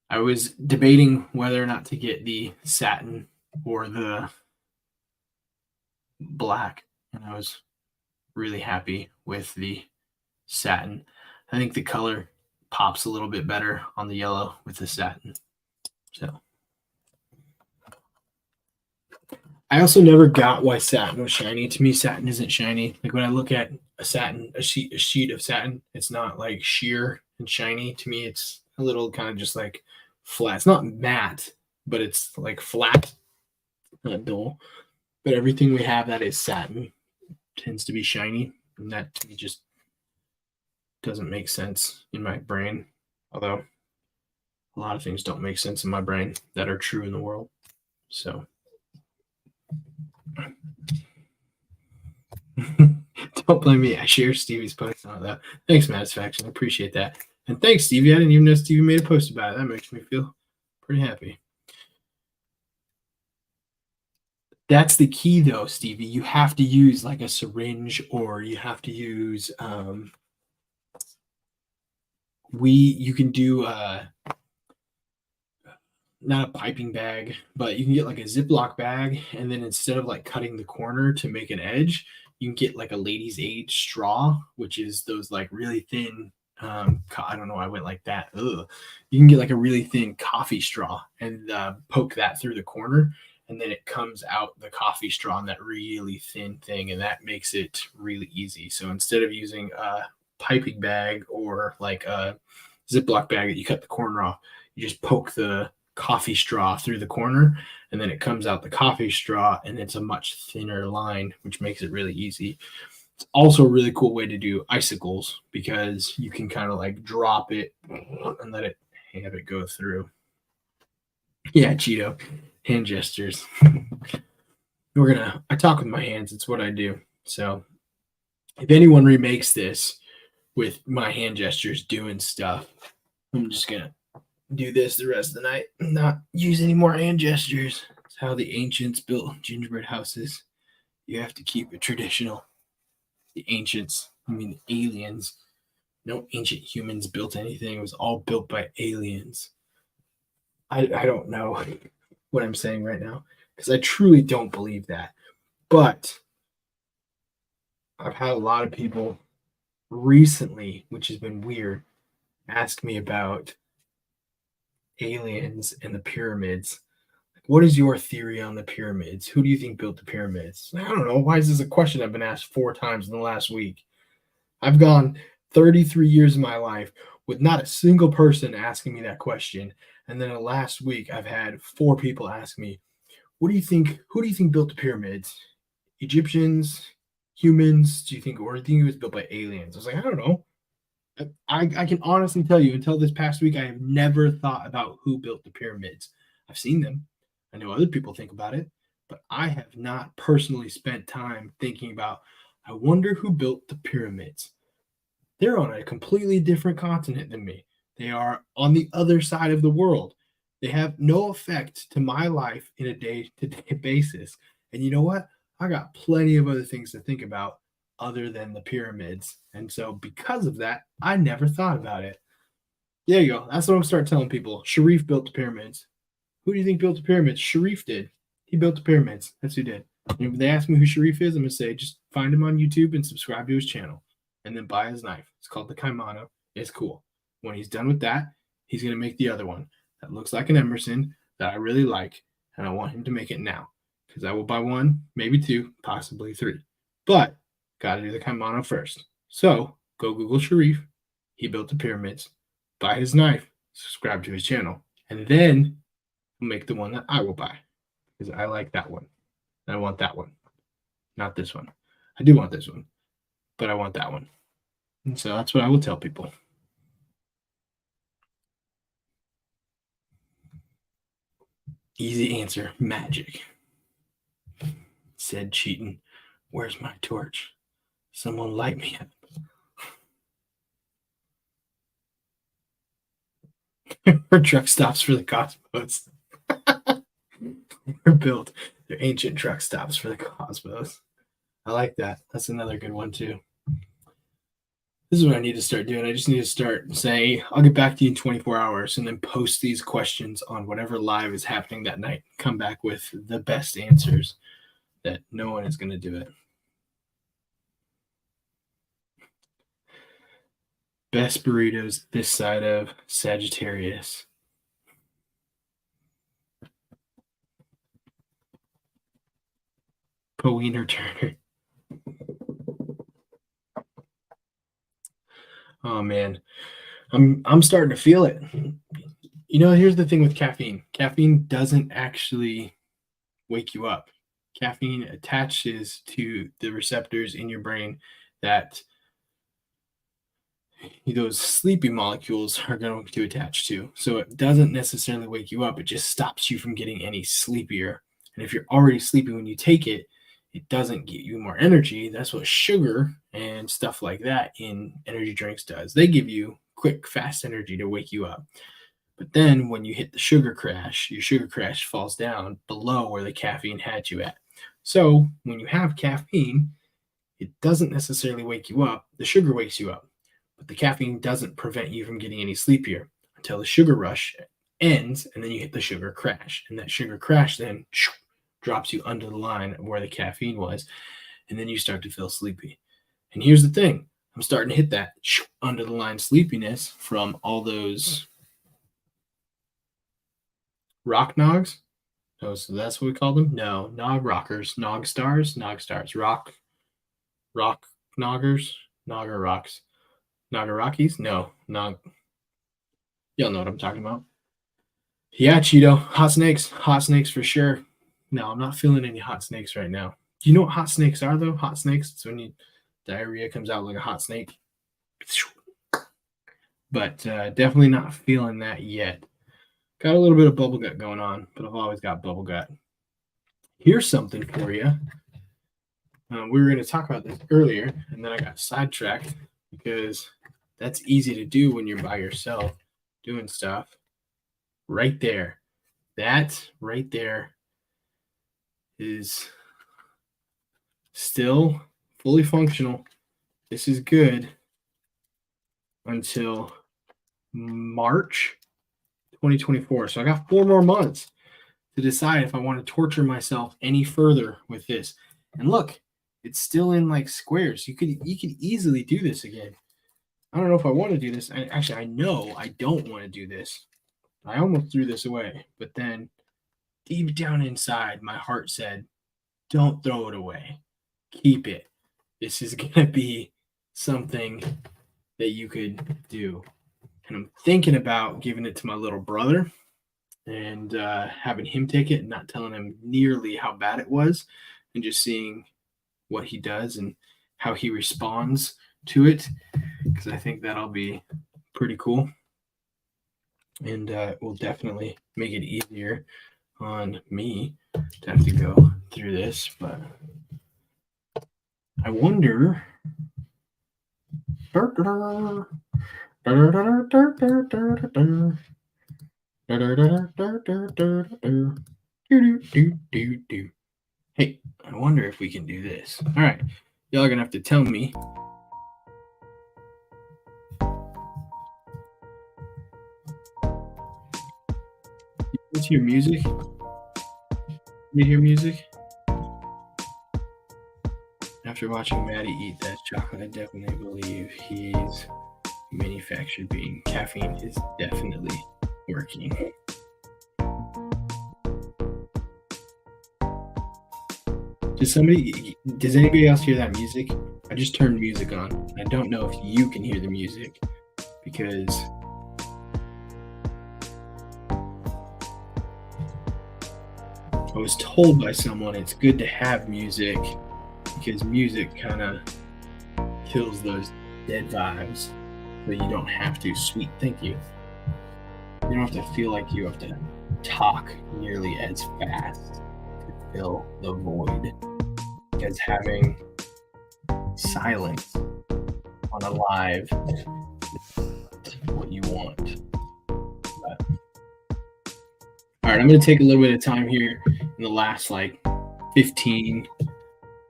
I was debating whether or not to get the satin or the black, and I was really happy with the satin. I think the color pops a little bit better on the yellow with the satin. So I also never got why satin was shiny. To me, satin isn't shiny. Like when I look at a sheet of satin, it's not like sheer and shiny. To me, it's a little kind of just like flat. It's not matte, but it's like flat, not dull. But everything we have that is satin tends to be shiny, and that to me just doesn't make sense in my brain. Although a lot of things don't make sense in my brain that are true in the world. So don't blame me. I share Stevie's post on that. Thanks, Satisfaction. I appreciate that. And thanks, Stevie. I didn't even know Stevie made a post about it. That makes me feel pretty happy. That's the key, though, Stevie. You have to use like a syringe, or you have to use you can do not a piping bag, but you can get like a Ziploc bag, and then instead of like cutting the corner to make an edge, you can get like a lady's age straw, which is those like really thin. I don't know. I went like that. Ugh. You can get like a really thin coffee straw and poke that through the corner, and then it comes out the coffee straw in that really thin thing, and that makes it really easy. So instead of using piping bag or like a Ziploc bag that you cut the corner off. You just poke the coffee straw through the corner, and then it comes out the coffee straw, and it's a much thinner line, which makes it really easy. It's also a really cool way to do icicles because you can kind of like drop it and let it have it go through. Yeah, Cheeto, hand gestures. I talk with my hands. It's what I do. So if anyone remakes this with my hand gestures doing stuff, I'm just going to do this the rest of the night and not use any more hand gestures. It's how the ancients built gingerbread houses. You have to keep it traditional. The ancients, I mean the aliens. No ancient humans built anything. It was all built by aliens. I don't know what I'm saying right now because I truly don't believe that. But I've had a lot of people recently, which has been weird, ask me about aliens and the pyramids. What is your theory on the pyramids? Who do you think built the pyramids? I don't know. Why is this a question I've been asked 4 times in the last week? I've gone 33 years of my life with not a single person asking me that question. And then the last week, I've had 4 people ask me, what do you think? Who do you think built the pyramids? Egyptians, humans? Do you think, or do you think it was built by aliens? I was like, I don't know. I can honestly tell you, until this past week, I have never thought about who built the pyramids. I've seen them. I know other people think about it, but I have not personally spent time thinking about, I wonder who built the pyramids. They're on a completely different continent than me. They are on the other side of the world. They have no effect to my life in a day-to-day basis. And you know what? I got plenty of other things to think about other than the pyramids. And so because of that, I never thought about it. There you go. That's what I'm starting telling people. Sharif built the pyramids. Who do you think built the pyramids? Sharif did. He built the pyramids. That's who did. And if they ask me who Sharif is, I'm going to say just find him on YouTube and subscribe to his channel. And then buy his knife. It's called the Kaimano. It's cool. When he's done with that, he's going to make the other one that looks like an Emerson that I really like. And I want him to make it now. Because I will buy 1, maybe 2, possibly 3. But got to do the Kaimano first. So go Google Sharif. He built the pyramids. Buy his knife. Subscribe to his channel. And then make the one that I will buy. Because I like that one. And I want that one. Not this one. I do want this one. But I want that one. And so that's what I will tell people. Easy answer. Magic. Said Cheaton. Where's my torch? Someone light me up. Her truck stops for the cosmos. They're built. They're ancient truck stops for the cosmos. I like that. That's another good one too. This is what I need to start doing. I just need to start saying, I'll get back to you in 24 hours and then post these questions on whatever live is happening that night. Come back with the best answers that no one is going to do it. Best burritos this side of Sagittarius. Poweener Turner. Oh man, I'm starting to feel it. You know, here's the thing with caffeine. Caffeine doesn't actually wake you up. Caffeine attaches to the receptors in your brain that those sleepy molecules are going to attach to. So it doesn't necessarily wake you up. It just stops you from getting any sleepier. And if you're already sleepy when you take it, it doesn't get you more energy. That's what sugar and stuff like that in energy drinks does. They give you quick, fast energy to wake you up. But then when you hit the sugar crash, your sugar crash falls down below where the caffeine had you at. So when you have caffeine, it doesn't necessarily wake you up. The sugar wakes you up. But the caffeine doesn't prevent you from getting any sleepier until the sugar rush ends, and then you hit the sugar crash. And that sugar crash then drops you under the line of where the caffeine was, and then you start to feel sleepy. And here's the thing. I'm starting to hit that under the line sleepiness from all those rock nogs. Oh, so that's what we call them? No, nog rockers, nog stars, rock noggers, nogger rocks. Nagarakis? No, not. Y'all know what I'm talking about. Yeah, Cheeto. Hot snakes for sure. No, I'm not feeling any hot snakes right now. Do you know what hot snakes are, though? Hot snakes? It's when diarrhea comes out like a hot snake. But definitely not feeling that yet. Got a little bit of bubble gut going on, but I've always got bubble gut. Here's something for you. We were going to talk about this earlier, and then I got sidetracked because that's easy to do when you're by yourself doing stuff. Right there. That right there is still fully functional. This is good until March 2024. So I got 4 more months to decide if I want to torture myself any further with this. And look, it's still in like squares. You could easily do this again. I don't know if I want to do this. I know I don't want to do this. I almost threw this away, but then deep down inside, my heart said, don't throw it away. Keep it. This is going to be something that you could do. And I'm thinking about giving it to my little brother and having him take it and not telling him nearly how bad it was and just seeing what he does and how he responds to it, because I think that'll be pretty cool. And it will definitely make it easier on me to have to go through this. But I wonder. Hey, I wonder if we can do this. All right, y'all are gonna have to tell me. You hear music? You hear music? After watching Maddie eat that chocolate, I definitely believe he's manufactured being. Caffeine is definitely working. Does anybody else hear that music? I just turned music on. I don't know if you can hear the music because I was told by someone it's good to have music because music kind of kills those dead vibes, but you don't have to. Sweet, thank you. You don't have to feel like you have to talk nearly as fast to fill the void, because having silence on a live is what you want. But, all right, I'm going to take a little bit of time here in the last 15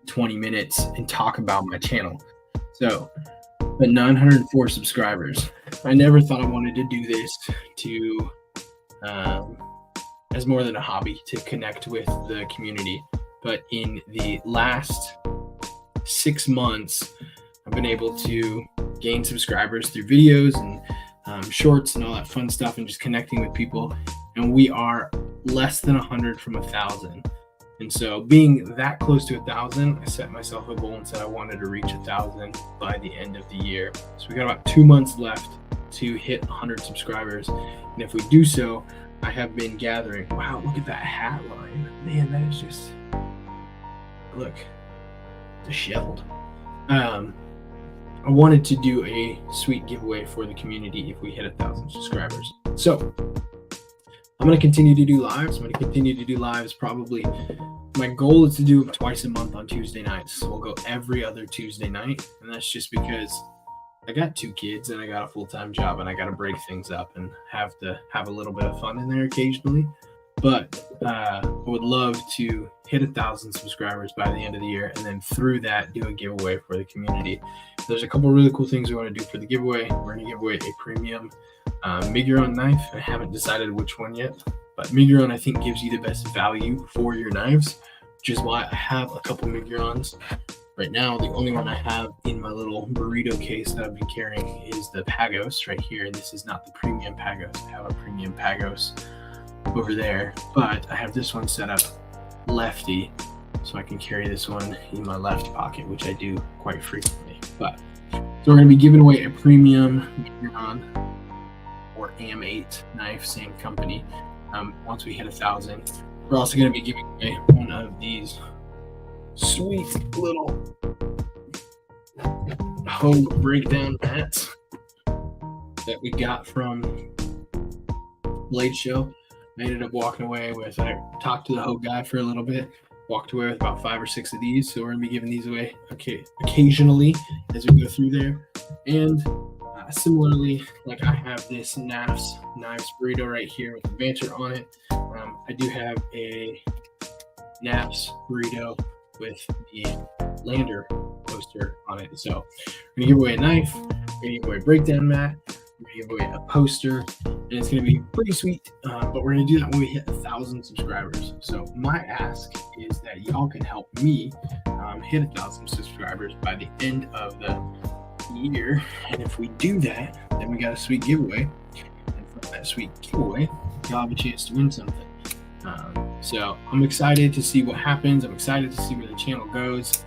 20 minutes and talk about my channel. So, the 904 subscribers. I never thought I wanted to do this to as more than a hobby, to connect with the community. But in the last 6 months, I've been able to gain subscribers through videos and shorts and all that fun stuff, and just connecting with people. And we are less than 100 from 1,000. And so being that close to 1,000, I set myself a goal and said I wanted to reach 1,000 by the end of the year. So we got about 2 months left to hit 100 subscribers. And if we do so, I have been gathering. Wow, look at that hat line. Man, that is just, look, disheveled. I wanted to do a sweet giveaway for the community if we hit 1,000 subscribers. So I'm going to continue to do lives. Probably my goal is to do them twice a month on Tuesday nights. So we'll go every other Tuesday night. And that's just because I got 2 kids and I got a full-time job and I got to break things up and have a little bit of fun in there occasionally. But I would love to hit 1,000 subscribers by the end of the year, and then through that do a giveaway for the community. There's a couple really cool things we want to do for the giveaway. We're going to give away a premium Miguron knife. I haven't decided which one yet, but Miguron I think gives you the best value for your knives, which is why I have a couple Migurons. Right now, the only one I have in my little burrito case that I've been carrying is the Pagos right here, and this is not the premium Pagos. I have a premium Pagos over there, but I have this one set up lefty, so I can carry this one in my left pocket, which I do quite frequently. But so So we're going to be giving away a premium Magnum or AM8 knife, same company. Once we hit 1,000, we're also going to be giving away one of these sweet little home breakdown mats that we got from Blade Show. I ended up walking away with, I talked to the Hogue guy for a little bit, walked away with about 5 or 6 of these. So we're going to be giving these away occasionally as we go through there. And similarly, like I have this knives burrito right here with the banter on it. I do have a Naps burrito with the Lander poster on it. So we're going to give away a knife, we're going to give away a breakdown mat, we're going to give away a poster, and it's going to be pretty sweet. But we're going to do that when we hit 1,000 subscribers. So my ask is that y'all can help me hit 1,000 subscribers by the end of the year. And if we do that, then we got a sweet giveaway. And from that sweet giveaway, y'all have a chance to win something. So I'm excited to see what happens. I'm excited to see where the channel goes.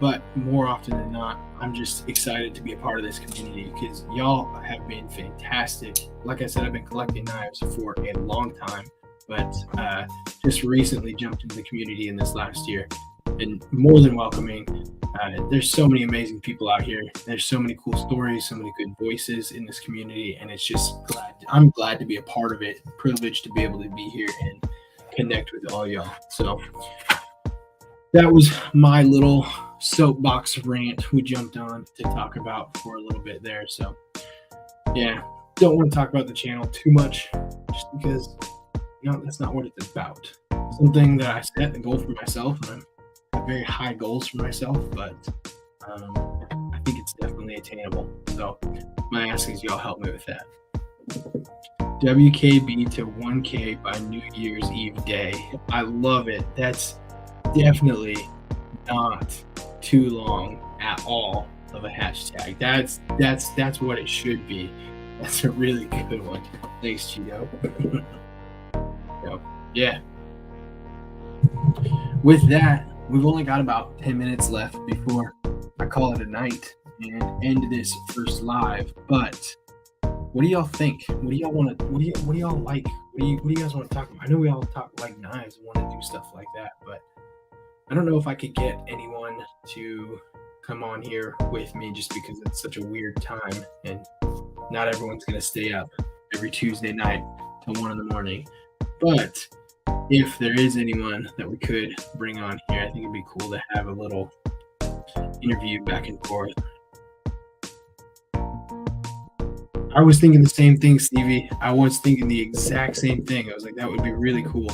But more often than not, I'm just excited to be a part of this community because y'all have been fantastic. Like I said, I've been collecting knives for a long time, but just recently jumped into the community in this last year and more than welcoming. There's so many amazing people out here. There's so many cool stories, so many good voices in this community, and it's just I'm glad to be a part of it, privileged to be able to be here and connect with all y'all. So that was my little soapbox rant we jumped on to talk about for a little bit there. So yeah, don't want to talk about the channel too much just because that's not what it's about. Something that I set a goal for myself, and I have very high goals for myself, but I think it's definitely attainable. So my ask is y'all help me with that. WKB to 1K by New Year's Eve day. I love it. That's definitely not too long at all of a hashtag. That's what it should be. That's a really good one. Thanks, Cheeto. So, yeah. With that, we've only got about 10 minutes left before I call it a night and end this first live. But what do y'all think? What do y'all want to? What do y'all like? What do you guys want to talk about? I know we all talk like knives and want to do stuff like that, but I don't know if I could get anyone to come on here with me just because it's such a weird time and not everyone's going to stay up every Tuesday night till 1 a.m. But if there is anyone that we could bring on here, I think it'd be cool to have a little interview back and forth. I was thinking the same thing, Stevie. I was thinking the exact same thing. I was like, that would be really cool.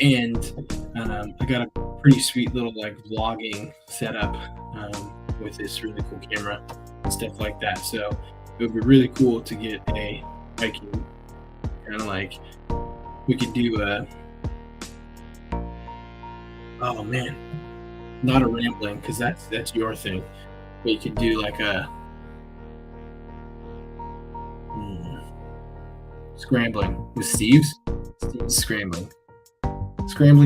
And I got a pretty sweet little like vlogging setup with this really cool camera and stuff like that. So it would be really cool to get a hiking kind of like we could do a oh man, not a rambling because that's your thing. But you could do like a scrambling with Steve's scrambling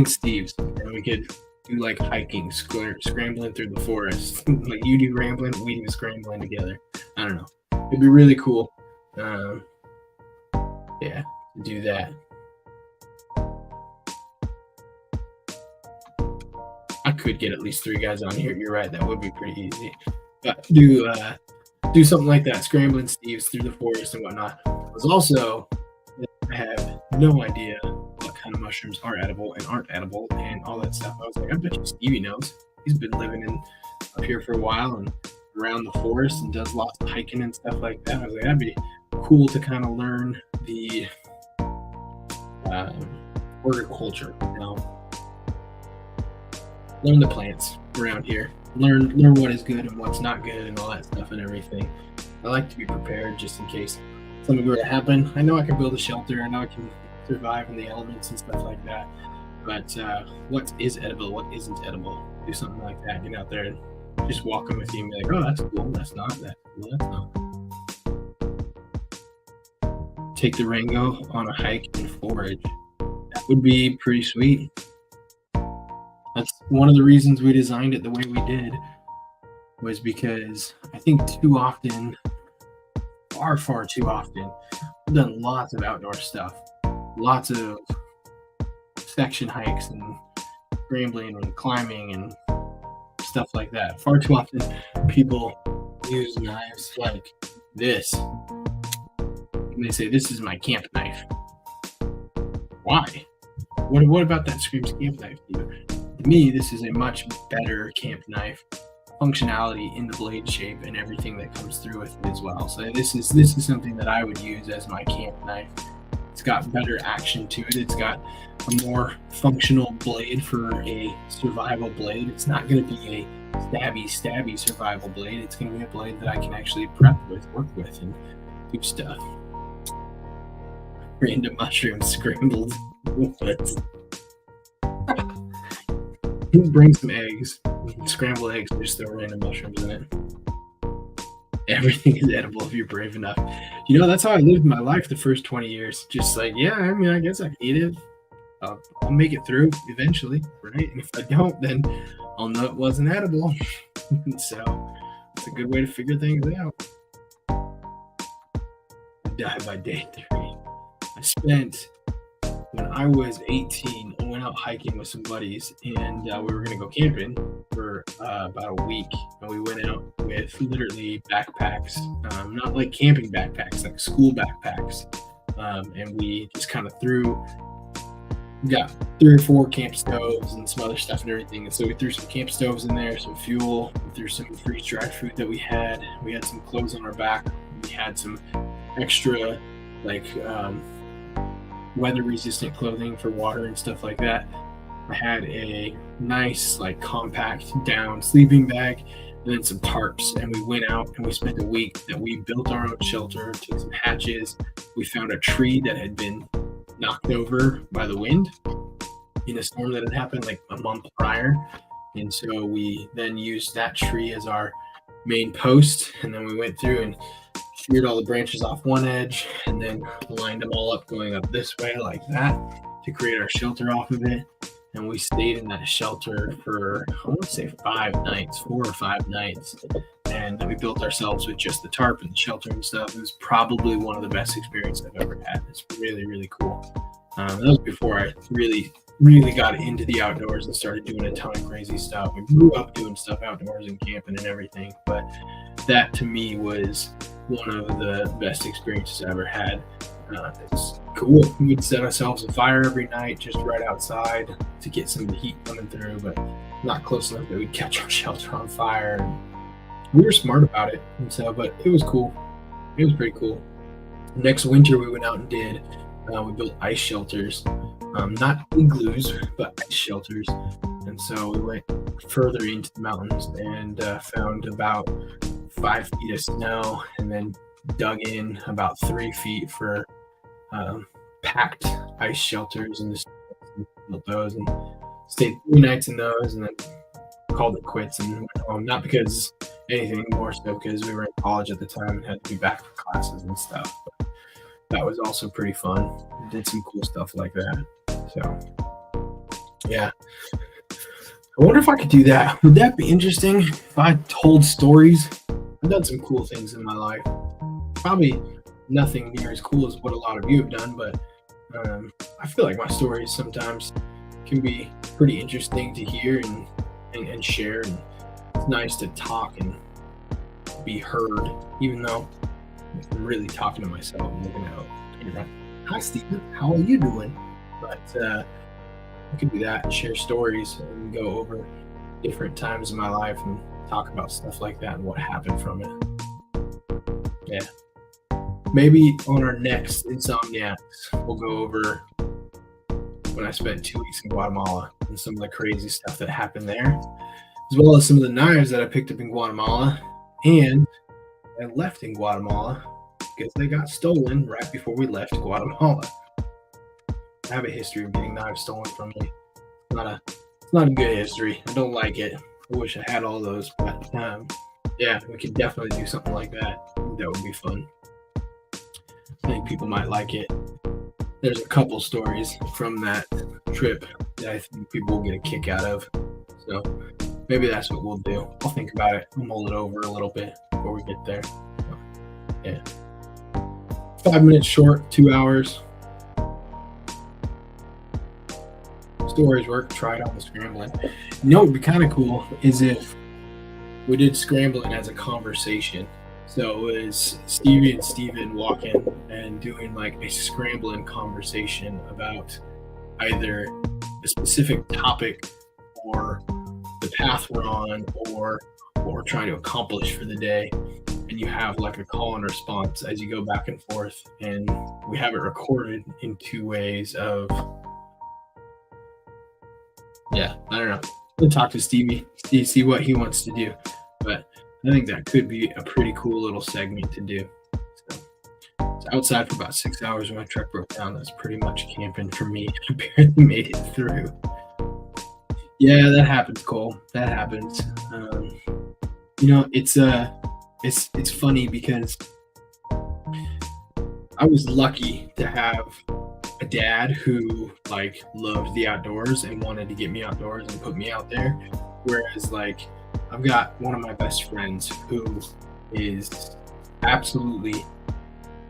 Steve's, and we could do like hiking, scrambling through the forest. Like you do rambling, we do scrambling together. I don't know. It'd be really cool. Yeah, do that. I could get at least 3 guys on here. You're right, that would be pretty easy. But do something like that, scrambling Steve's through the forest and whatnot. I have no idea what kind of mushrooms are edible and aren't edible and all that stuff. I was like, I bet you Stevie knows. He's been living up here for a while and around the forest and does lots of hiking and stuff like that. I was like, that'd be cool to kind of learn the horticulture, learn the plants around here, learn what is good and what's not good and all that stuff and everything. I like to be prepared just in case something were to happen. I know I can build a shelter. I know I can survive in the elements and stuff like that. But what is edible? What isn't edible? Do something like that. Get out there and just walking with you and be like, oh, that's cool. That's not. That's cool. That's not. Take the Rango on a hike and forage. That would be pretty sweet. That's one of the reasons we designed it the way we did. was because I think too often, far too often, I've done lots of outdoor stuff, lots of section hikes and scrambling and climbing and stuff like that. Far too often, people use knives like this, and they say, "This is my camp knife." Why? What about that screams camp knife to you? To me, this is a much better camp knife. Functionality in the blade shape and everything that comes through with it as well. So this is something that I would use as my camp knife. It's got better action to it. It's got a more functional blade for a survival blade. It's not going to be a stabby survival blade. It's going to be a blade that I can actually prep with, work with, and do stuff. Random mushrooms scrambled. What? Bring some eggs, scrambled eggs, just throw random mushrooms in it. Everything is edible if you're brave enough. You know, that's how I lived my life the first 20 years. Just like, yeah, I mean, I guess I can eat it. I'll make it through eventually, right? And if I don't, then I'll know it wasn't edible. So it's a good way to figure things out. I died by day 3. I spent, when I was 18, I went out hiking with some buddies, and we were going to go camping for about a week. And we went out with literally backpacks, not like camping backpacks, like school backpacks. And we just kind of got 3 or 4 camp stoves and some other stuff and everything. And so we threw some camp stoves in there, some fuel, we threw some freeze-dried food that we had. We had some clothes on our back. We had some extra, like, weather-resistant clothing for water and stuff like that. I had a nice, like, compact down sleeping bag, and then some tarps. And we went out and we spent a week that we built our own shelter, took some hatches. We found a tree that had been knocked over by the wind in a storm that had happened like a month prior. And so we then used that tree as our main post. And then we went through and sheared all the branches off one edge and then lined them all up going up this way like that to create our shelter off of it. And we stayed in that shelter for, I want to say 4 or 5 nights. And we built ourselves with just the tarp and the shelter and stuff. It was probably one of the best experiences I've ever had. It's really, really cool. That was before I really got into the outdoors and started doing a ton of crazy stuff. I grew up doing stuff outdoors and camping and everything, but that to me was one of the best experiences I ever had. It's cool. We'd set ourselves a fire every night just right outside to get some of the heat coming through, but not close enough that we'd catch our shelter on fire. And we were smart about it, and so, but it was cool. It was pretty cool. Next winter, we went out and we built ice shelters, not igloos, but ice shelters. And so we went further into the mountains and found about 5 feet of snow, and then dug in about 3 feet for packed ice shelters, and just built those and stayed 3 nights in those, and then called it quits and went home. Not because anything, more so because we were in college at the time and had to be back for classes and stuff. But that was also pretty fun. We did some cool stuff like that. So yeah, I wonder if I could do that. Would that be interesting if I told stories? I've done some cool things in my life. Probably nothing near as cool as what a lot of you have done, but I feel like my stories sometimes can be pretty interesting to hear and share. And it's nice to talk and be heard, even though I'm really talking to myself and looking out. Hi, Stephen. How are you doing? But I could do that and share stories and go over different times in my life and talk about stuff like that and what happened from it. Yeah. Maybe on our next Insomniacs, we'll go over when I spent 2 weeks in Guatemala and some of the crazy stuff that happened there, as well as some of the knives that I picked up in Guatemala and I left in Guatemala because they got stolen right before we left Guatemala. I have a history of getting knives stolen from me. It's not a good history. I don't like it. I wish I had all those, but yeah, we could definitely do something like that. That would be fun. I think people might like it. There's a couple stories from that trip that I think people will get a kick out of. So maybe that's what we'll do. I'll think about it. I'll mull it over a little bit before we get there. Yeah. 5 minutes short, 2 hours. Stories work. Try it on the scrambling. You know what would be kind of cool is if we did scrambling as a conversation. So it was Stevie and Steven walking and doing like a scrambling conversation about either a specific topic or the path we're on or what we're trying to accomplish for the day. And you have like a call and response as you go back and forth. And we have it recorded in 2 ways of, I don't know. We'll talk to Stevie, see what he wants to do. But I think that could be a pretty cool little segment to do. So it's outside for about 6 hours when my truck broke down. That's pretty much camping for me. I barely made it through. Yeah, that happens, Cole. That happens. It's funny because I was lucky to have a dad who like loved the outdoors and wanted to get me outdoors and put me out there. Whereas like I've got one of my best friends who is absolutely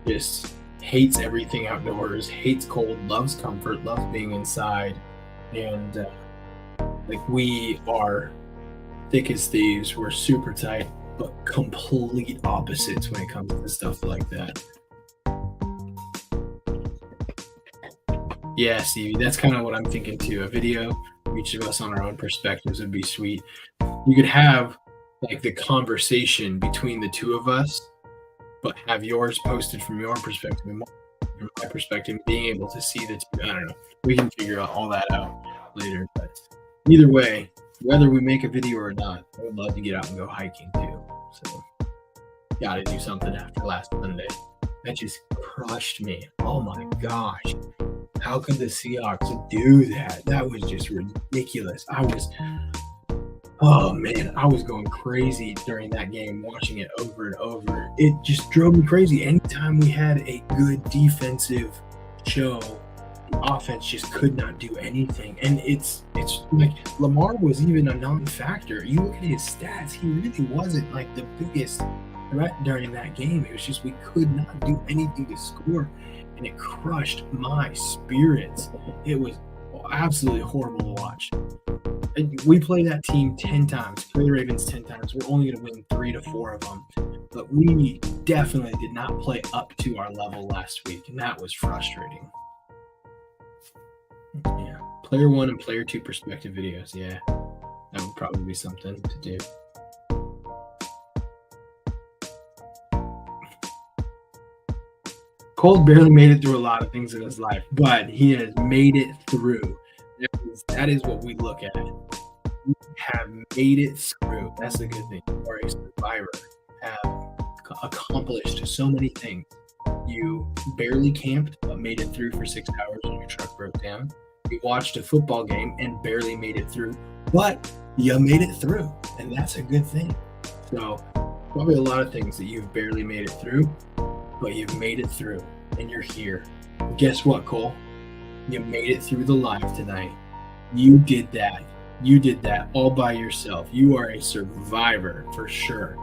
just hates everything outdoors, hates cold, loves comfort, loves being inside. And like we are thick as thieves. We're super tight, but complete opposites when it comes to stuff like that. Yeah, Stevie, that's kind of what I'm thinking too. A video, each of us on our own perspectives would be sweet. You could have like the conversation between the two of us, but have yours posted from your perspective and my perspective, being able to see the two. I don't know. We can figure all that out later. But either way, whether we make a video or not, I would love to get out and go hiking too. So, got to do something after last Sunday. That just crushed me. Oh my gosh. How could the Seahawks do that? That was just ridiculous. I was going crazy during that game, watching it over and over. It just drove me crazy. Anytime we had a good defensive show, the offense just could not do anything. And it's like Lamar was even a non-factor. You look at his stats, he really wasn't like the biggest threat during that game. It was just we could not do anything to score. And it crushed my spirits. It was absolutely horrible to watch. We play that team 10 times. Play the Ravens 10 times. We're only going to win 3 to 4 of them. But we definitely did not play up to our level last week, and that was frustrating. Yeah. Player 1 and Player 2 perspective videos. Yeah. That would probably be something to do. Cole barely made it through a lot of things in his life, but he has made it through. That is what we look at. You have made it through. That's a good thing. You are a survivor. You have accomplished so many things. You barely camped, but made it through for 6 hours when your truck broke down. You watched a football game and barely made it through, but you made it through, and that's a good thing. So probably a lot of things that you've barely made it through, but you've made it through, and you're here. Guess what, Cole? You made it through the live tonight. You did that. You did that all by yourself. You are a survivor for sure.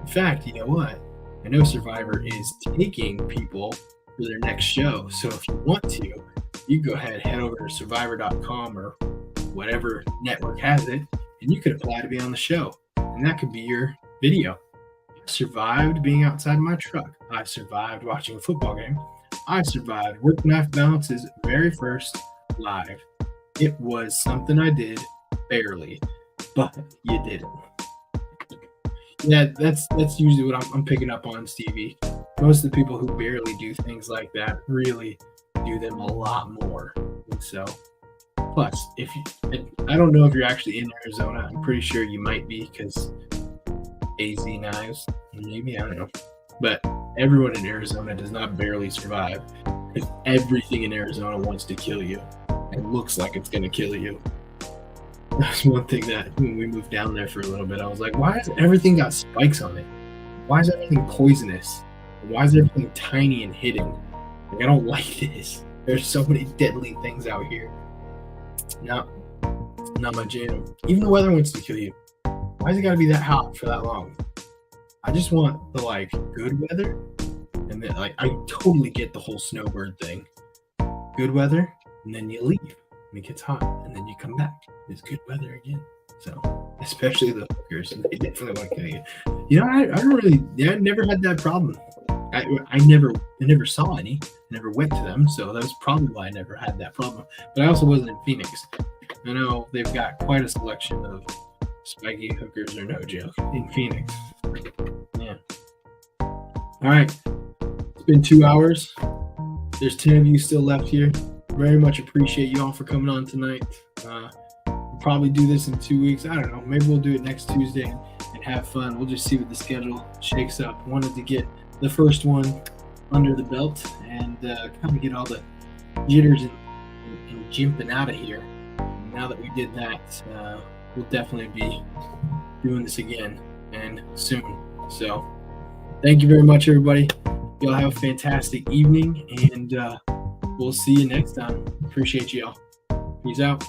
In fact, you know what? I know Survivor is taking people for their next show. So if you want to, you go ahead, head over to survivor.com or whatever network has it, and you could apply to be on the show. And that could be your video. I survived being outside my truck. I survived watching a football game. I survived Work-Life Balance's very first live. It was something I did barely, but you did it. Yeah, that's usually what I'm picking up on, Stevie. Most of the people who barely do things like that really do them a lot more. And so, plus, I don't know if you're actually in Arizona. I'm pretty sure you might be because AZ knives, maybe, I don't know. But everyone in Arizona does not barely survive because everything in Arizona wants to kill you. It looks like it's going to kill you. That's one thing that when we moved down there for a little bit, I was like, why has everything got spikes on it? Why is everything poisonous? Why is everything tiny and hidden? Like, I don't like this. There's so many deadly things out here. Not my jam. Even the weather wants to kill you. Why is it got to be that hot for that long? I just want the like good weather, and then like I totally get the whole snowbird thing. Good weather, and then you leave, and it gets hot, and then you come back. It's good weather again. So especially the hookers, they definitely want to kill you. You know, I don't really, I never had that problem. I never saw any. I never went to them, so that was probably why I never had that problem. But I also wasn't in Phoenix. I know they've got quite a selection of spiky hookers, or no joke, in Phoenix. Yeah. All right. It's been 2 hours. There's 10 of you still left here. Very much appreciate you all for coming on tonight. We'll probably do this in 2 weeks. I don't know. Maybe we'll do it next Tuesday and have fun. We'll just see what the schedule shakes up. Wanted to get the first one under the belt and kind of get all the jitters and jumping out of here. Now that we did that, we'll definitely be doing this again and soon. So thank you very much, everybody. Y'all have a fantastic evening, and we'll see you next time. Appreciate y'all. Peace out.